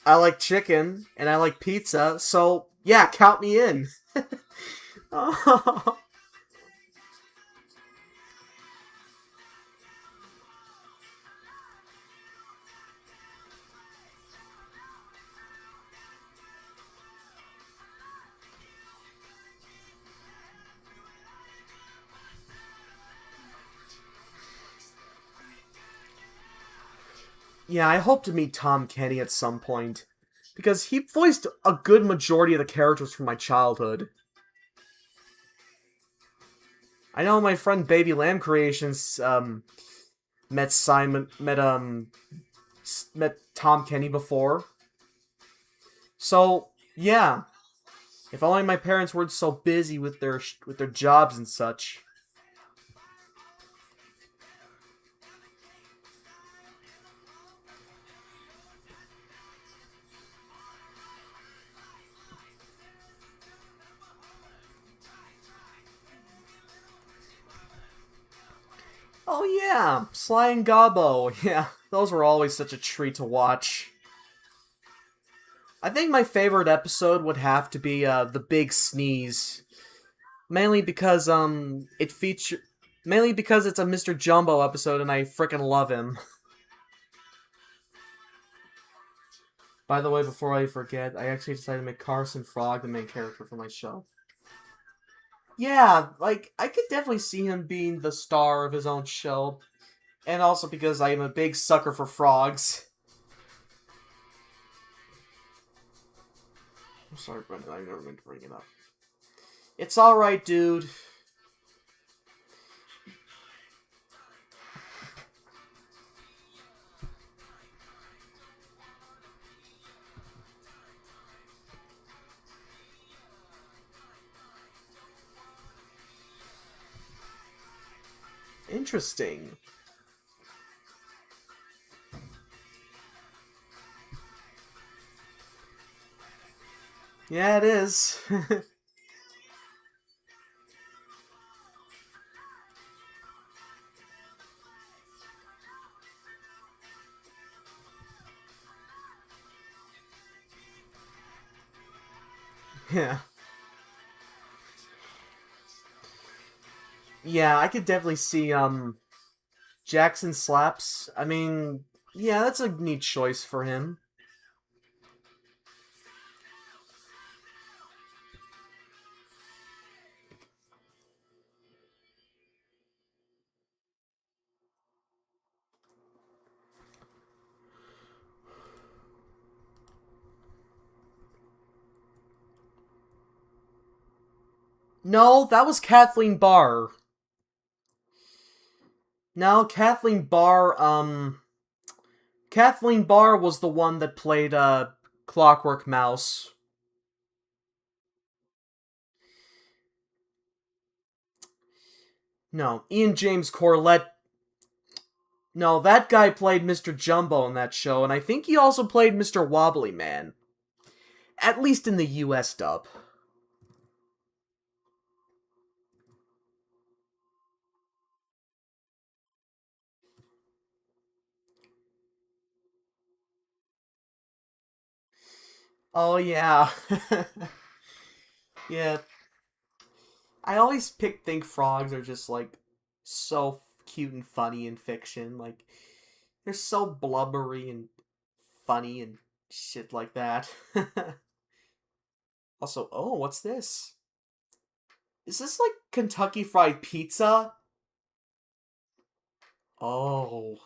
I like chicken and I like pizza, so yeah, count me in. Yeah, I hope to meet Tom Kenny at some point because he voiced a good majority of the characters from my childhood. I know my friend Baby Lamb Creations met Simon met Tom Kenny before. So, yeah, if only my parents weren't so busy with their jobs and such. Oh yeah, Sly and Gobbo. Yeah, those were always such a treat to watch. I think my favorite episode would have to be the Big Sneeze, mainly because mainly because it's a Mr. Jumbo episode and I frickin' love him. By the way, before I forget, I actually decided to make Carson Frog the main character for my show. Yeah, like I could definitely see him being the star of his own show, and also because I am a big sucker for frogs. I'm sorry, Brendan, I never meant to bring it up. It's alright, dude. Interesting. Yeah, it is. Yeah. Yeah, I could definitely see Jackson Slaps. I mean, yeah, that's a neat choice for him. No, that was Kathleen Barr. No, Kathleen Barr was the one that played Clockwork Mouse. No, Ian James Corlett No, that guy played Mr. Jumbo in that show, and I think he also played Mr. Wobbly Man. At least in the US dub. Oh, yeah. Yeah. I always think frogs are just, like, so cute and funny in fiction. Like, they're so blubbery and funny and shit like that. Also, oh, what's this? Is this like Kentucky Fried Pizza? Oh.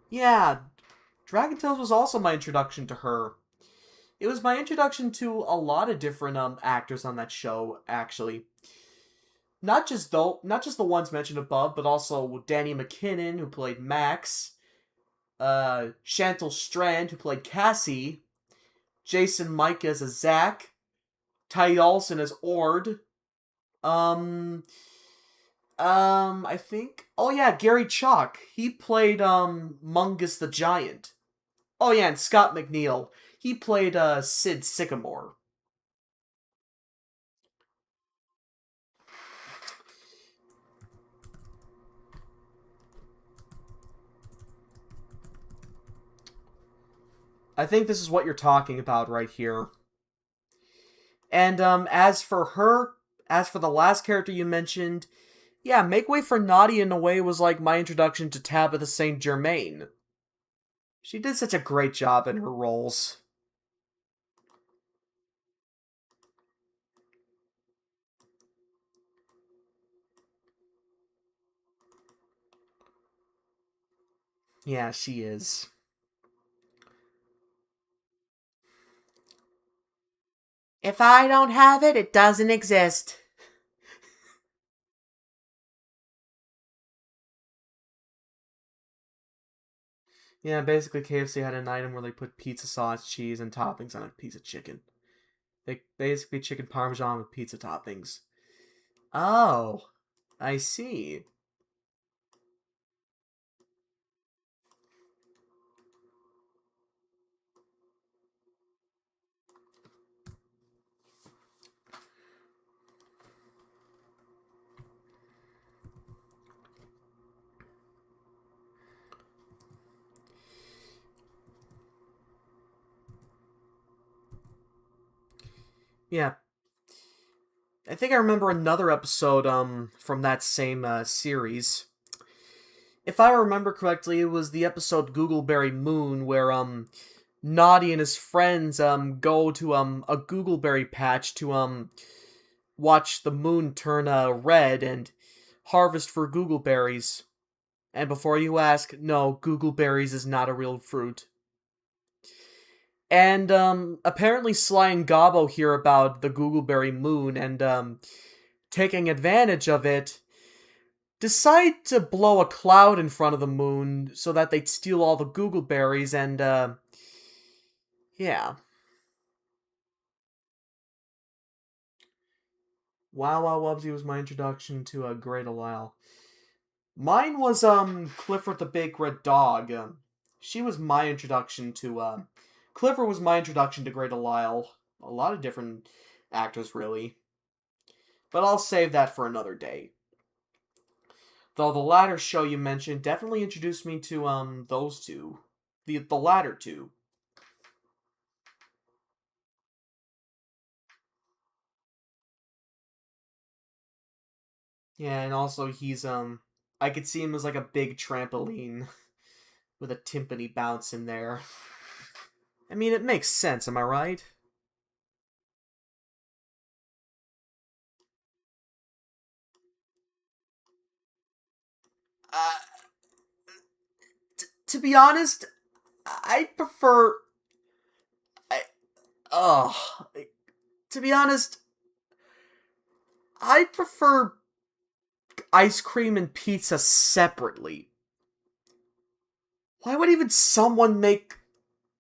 Yeah, Dragon Tales was also my introduction to her. It was my introduction to a lot of different actors on that show, actually. Not just the ones mentioned above, but also Danny McKinnon, who played Max, Chantal Strand, who played Cassie, Jason Mike as a Zack, Ty Olsen as Ord, um, I think. Oh yeah, Gary Chalk. He played Mungus the Giant. Oh yeah, and Scott McNeil. He played Sid Sycamore. I think this is what you're talking about right here. And as for the last character you mentioned, yeah, Make Way for Naughty in a way was like my introduction to Tabitha St. Germain. She did such a great job in her roles. Yeah, she is. If I don't have it, it doesn't exist. Yeah, basically KFC had an item where they put pizza sauce, cheese, and toppings on a piece of chicken. They basically chicken parmesan with pizza toppings. Oh, I see. Yeah, I think I remember another episode from that same series. If I remember correctly, it was the episode Googleberry Moon where Noddy and his friends go to a Googleberry patch to watch the moon turn red and harvest for Googleberries. And before you ask, no, Googleberries is not a real fruit. And apparently Sly and Gobbo hear about the Googleberry moon and taking advantage of it, decide to blow a cloud in front of the moon so that they'd steal all the Googleberries and yeah. Wow Wow Wubsy was my introduction to Great Lyle. Mine was Clifford the Big Red Dog. She was my introduction to Clifford was my introduction to Great Lyle. A lot of different actors really. But I'll save that for another day. Though the latter show you mentioned definitely introduced me to those two. The latter two. Yeah, and also he's I could see him as like a big trampoline with a timpani bounce in there. I mean, it makes sense, am I right? Uh, to be honest, I prefer. I, oh, to be honest, I prefer ice cream and pizza separately. Why would even someone make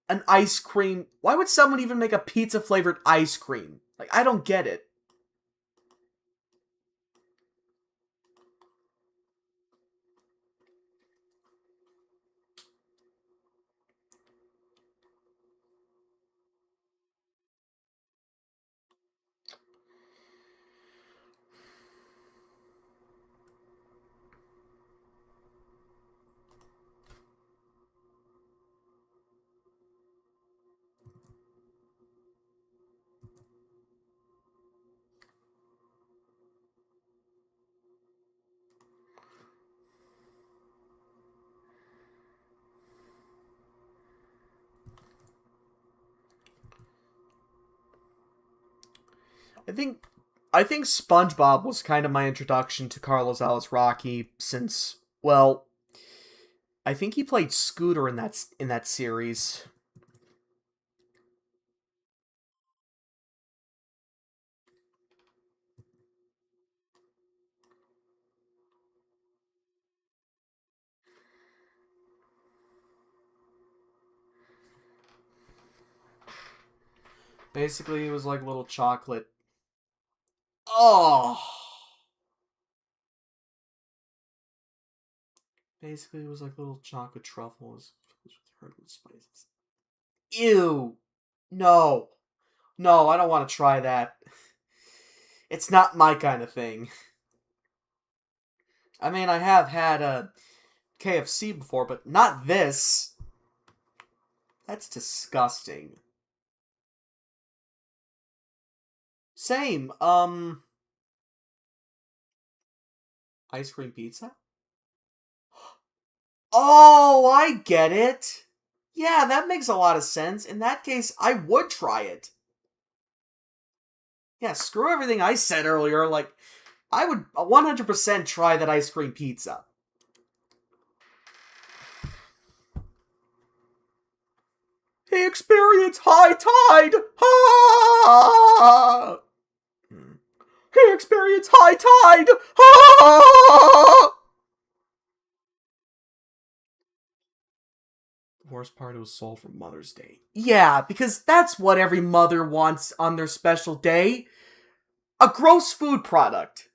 an ice cream? Why would someone even make a pizza flavored ice cream? Like, I don't get it. I think SpongeBob was kind of my introduction to Carlos Alazraki since, well, I think he played Scooter in that series. Basically, it was like little chocolate. Oh! Basically, it was like little chocolate truffles with herbal spices. Ew! No. No, I don't want to try that. It's not my kind of thing. I mean, I have had a KFC before, but not this. That's disgusting. Same. Ice cream pizza? Oh, I get it. Yeah, that makes a lot of sense. In that case, I would try it. Yeah, screw everything I said earlier. Like, I would 100% try that ice cream pizza. He experienced high tide! Ah! He experienced high tide! Ah! The worst part, it was sold for Mother's Day. Yeah, because that's what every mother wants on their special day. A gross food product.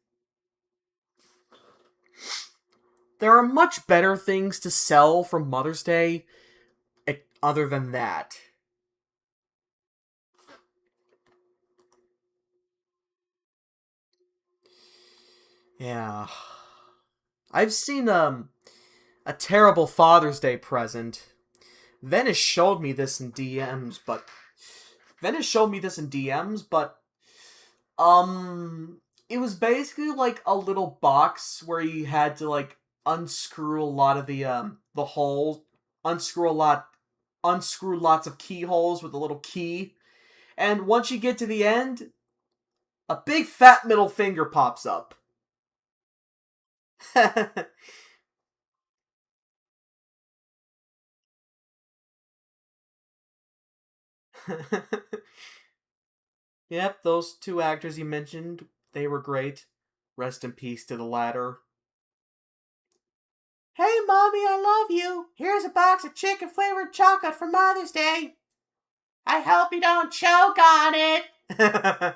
There are much better things to sell for Mother's Day other than that. Yeah. I've seen a terrible Father's Day present. Venice showed me this in DMs, but it was basically like a little box where you had to like unscrew a lot of the holes, unscrew a lot unscrew lots of keyholes with a little key. And once you get to the end, a big fat middle finger pops up. Yep, those two actors you mentioned, they were great. Rest in peace to the latter. Hey, Mommy, I love you. Here's a box of chicken flavored chocolate for Mother's Day. I hope you don't choke on it.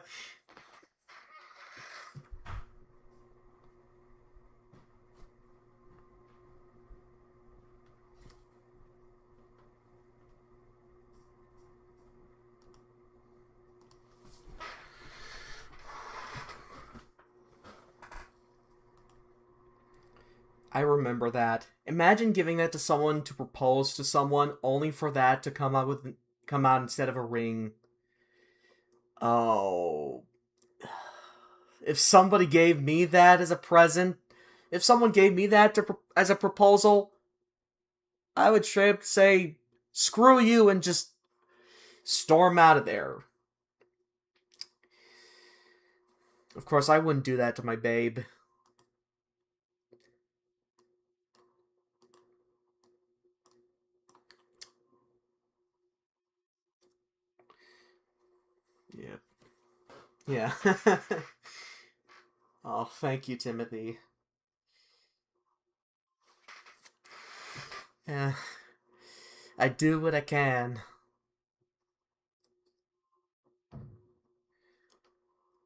I remember that. Imagine giving that to someone to propose to someone, only for that to come out instead of a ring. Oh, if somebody gave me that as a present, if someone gave me that as a proposal, I would straight up say, "Screw you," and just storm out of there. Of course, I wouldn't do that to my babe. Yeah. Yeah. Oh, thank you, Timothy. Yeah. I do what I can.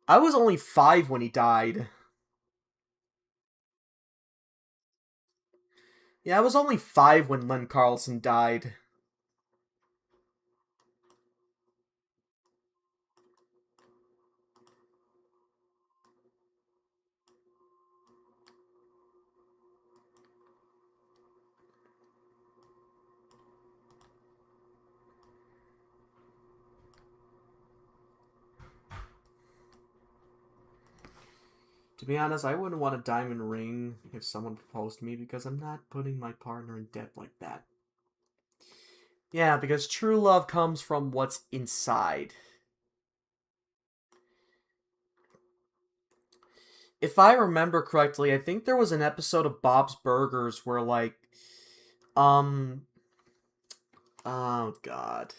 I was only 5 when he died. Yeah, I was only 5 when Len Carlson died. To be honest, I wouldn't want a diamond ring if someone proposed to me because I'm not putting my partner in debt like that. Yeah, because true love comes from what's inside. If I remember correctly, I think there was an episode of Bob's Burgers where like um oh god.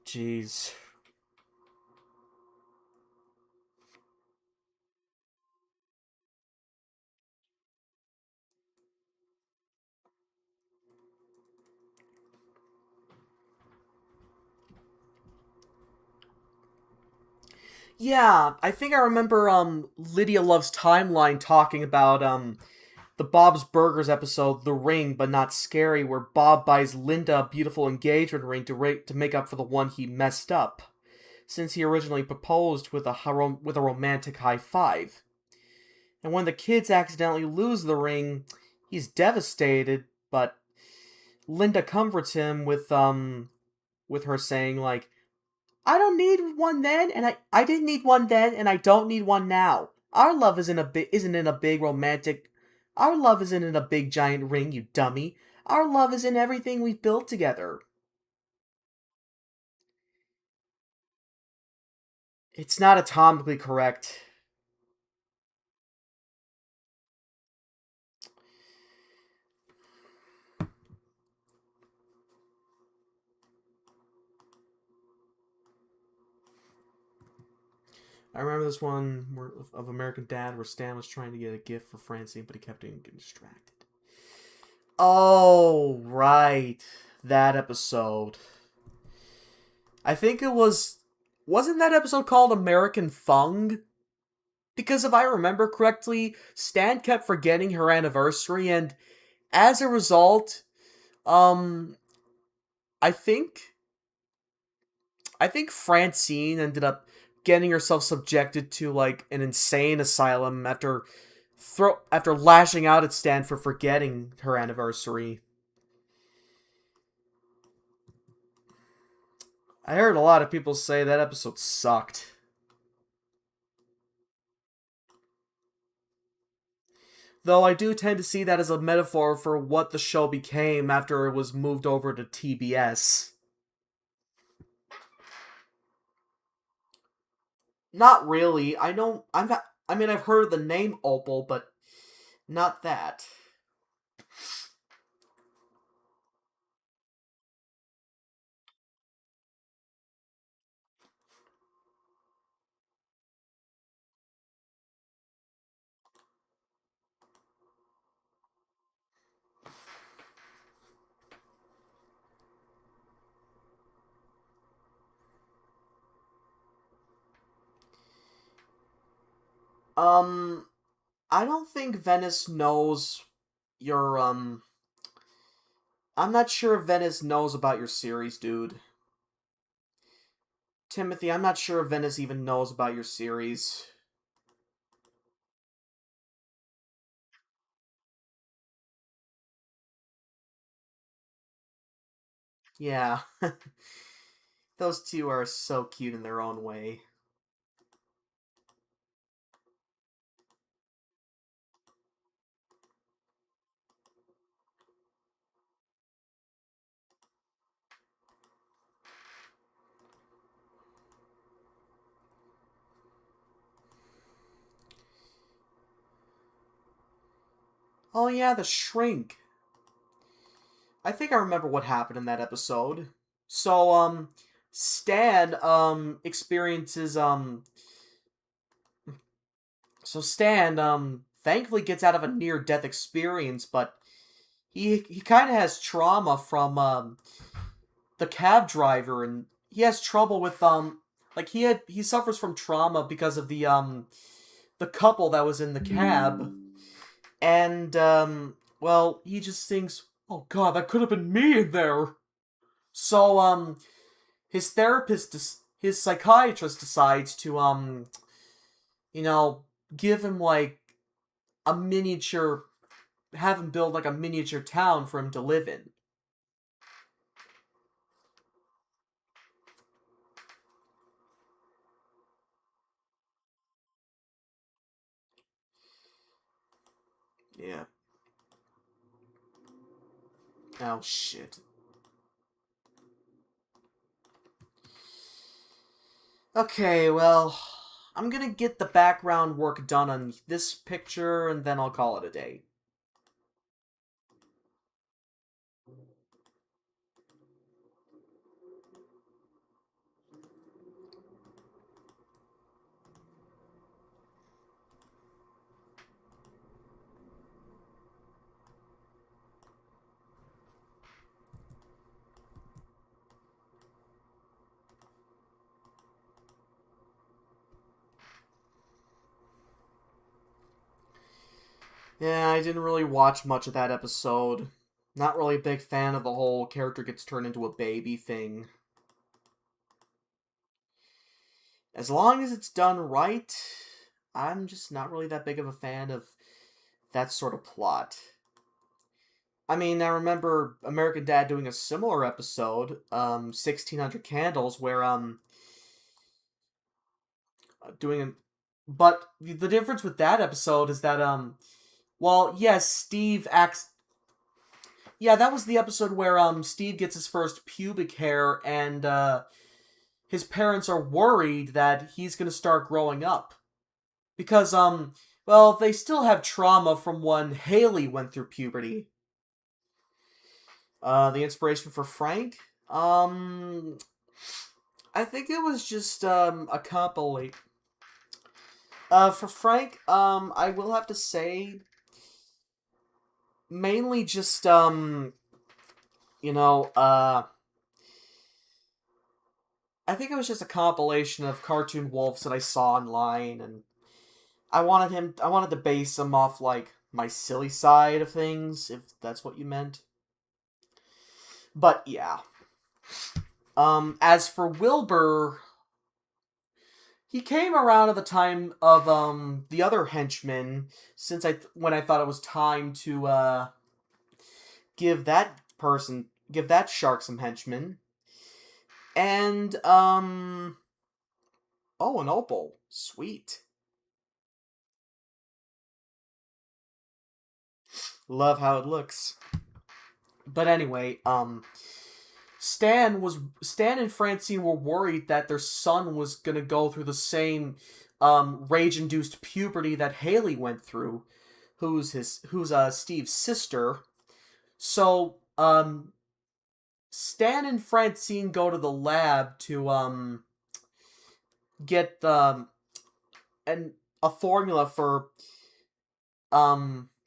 Jeez. Yeah, I think I remember Lydia Love's Timeline talking about the Bob's Burgers episode The Ring But Not Scary, where Bob buys Linda a beautiful engagement ring to make up for the one he messed up, since he originally proposed with a romantic high five. And when the kids accidentally lose the ring, he's devastated, but Linda comforts him with her saying like, I don't need one then, and I didn't need one then, and I don't need one now. Our love isn't in a big romantic. Our love isn't in a big giant ring, you dummy. Our love is in everything we've built together. It's not atomically correct. I remember this one of American Dad where Stan was trying to get a gift for Francine, but he kept getting distracted. Oh, right. That episode. I think it was. Wasn't that episode called American Fung? Because if I remember correctly, Stan kept forgetting her anniversary, and as a result, um, I think I think Francine ended up getting herself subjected to like an insane asylum after lashing out at Stan for forgetting her anniversary. I heard a lot of people say that episode sucked. Though I do tend to see that as a metaphor for what the show became after it was moved over to TBS. Not really. I don't. I'm not. I mean, I've heard the name Opal, but not that. Um, I don't think Venice knows your I'm not sure if Venice knows about your series, dude. Timothy, I'm not sure if Venice even knows about your series. Yeah, those two are so cute in their own way. Oh yeah, the shrink. I think I remember what happened in that episode. So Stan experiences so Stan thankfully gets out of a near death experience, but he kind of has trauma from the cab driver, and he has trouble with like he suffers from trauma because of the couple that was in the cab, and well, he just thinks, oh god, that could have been me in there. So his psychiatrist decides to you know give him like a miniature have him build like a miniature town for him to live in. Yeah. Oh, shit. Okay, well, I'm gonna get the background work done on this picture, and then I'll call it a day. Yeah, I didn't really watch much of that episode. Not really a big fan of the whole character gets turned into a baby thing. As long as it's done right, I'm just not really that big of a fan of that sort of plot. I mean, I remember American Dad doing a similar episode, 1600 Candles, where, doing an. But the difference with that episode is that, well, yes, Steve acts. Yeah, that was the episode where, Steve gets his first pubic hair, and, his parents are worried that he's gonna start growing up. Because, well, they still have trauma from when Haley went through puberty. The inspiration for Frank? I think it was just, a compilation. For Frank, I will have to say, mainly just, you know, I think it was just a compilation of cartoon wolves that I saw online, and I wanted to base him off, like, my silly side of things, if that's what you meant. But, yeah. As for Wilbur, he came around at the time of, the other henchman, when I thought it was time to, give that shark some henchmen. And, oh, an opal. Sweet. Love how it looks. But anyway, Stan and Francine were worried that their son was gonna go through the same, rage-induced puberty that Haley went through, who's Steve's sister. So, Stan and Francine go to the lab to, get a formula for,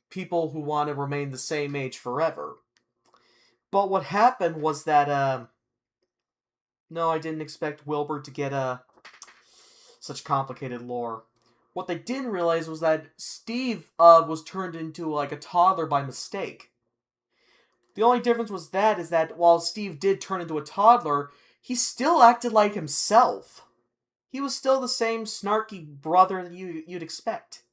people who want to remain the same age forever. But what happened was that, no, I didn't expect Wilbur to get, such complicated lore. What they didn't realize was that Steve, was turned into, like, a toddler by mistake. The only difference was that is that while Steve did turn into a toddler, he still acted like himself. He was still the same snarky brother that you'd expect.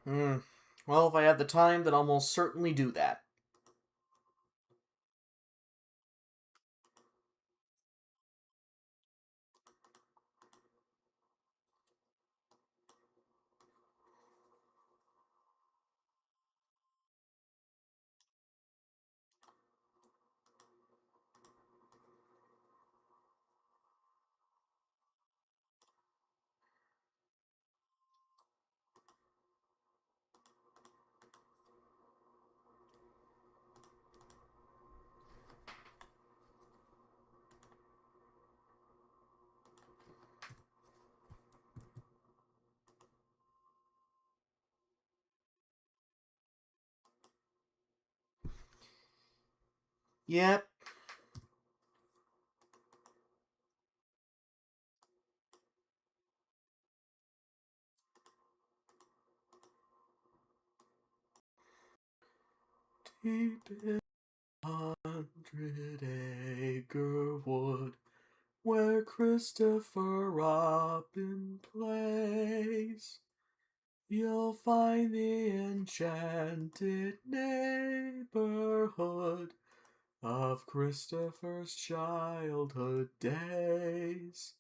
Hmm. Well, if I had the time, then I'll most certainly do that. Yep. Deep in 100-acre wood, where Christopher Robin plays, you'll find the enchanted neighborhood of Christopher's childhood days.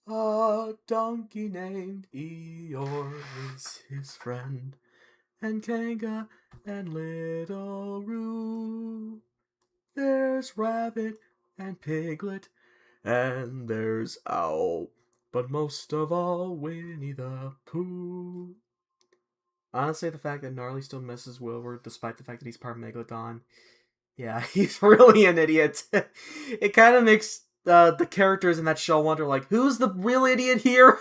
A donkey named Eeyore is his friend, and Kanga and Little Roo. There's Rabbit and Piglet, and there's Owl, but most of all, Winnie the Pooh. Honestly, the fact that Gnarly still misses Wilbur, despite the fact that he's part Megalodon, yeah, he's really an idiot. It kind of makes the characters in that show wonder, like, who's the real idiot here?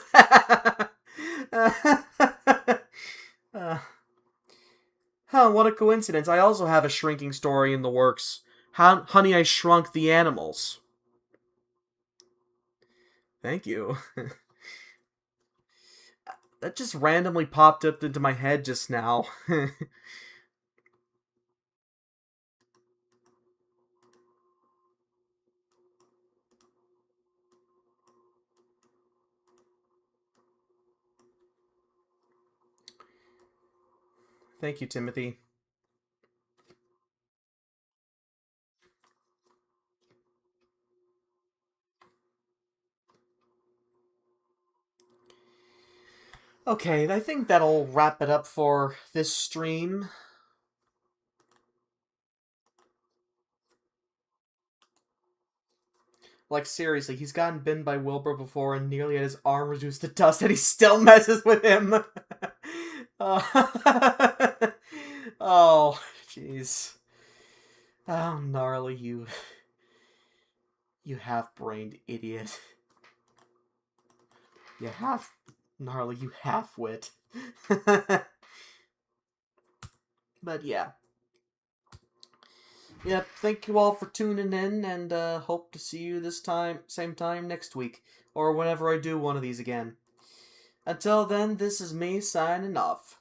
What a coincidence. I also have a shrinking story in the works. Honey, I Shrunk the Animals. Thank you. That just randomly popped up into my head just now. Thank you, Timothy. Okay, I think that'll wrap it up for this stream. Like, seriously, he's gotten bitten by Wilbur before and nearly had his arm reduced to dust, and he still messes with him. Oh, jeez. Oh, Gnarly, you half-brained idiot. Gnarly, you half-wit. But yeah. Yep, thank you all for tuning in, and hope to see you same time next week, or whenever I do one of these again. Until then, this is me signing off.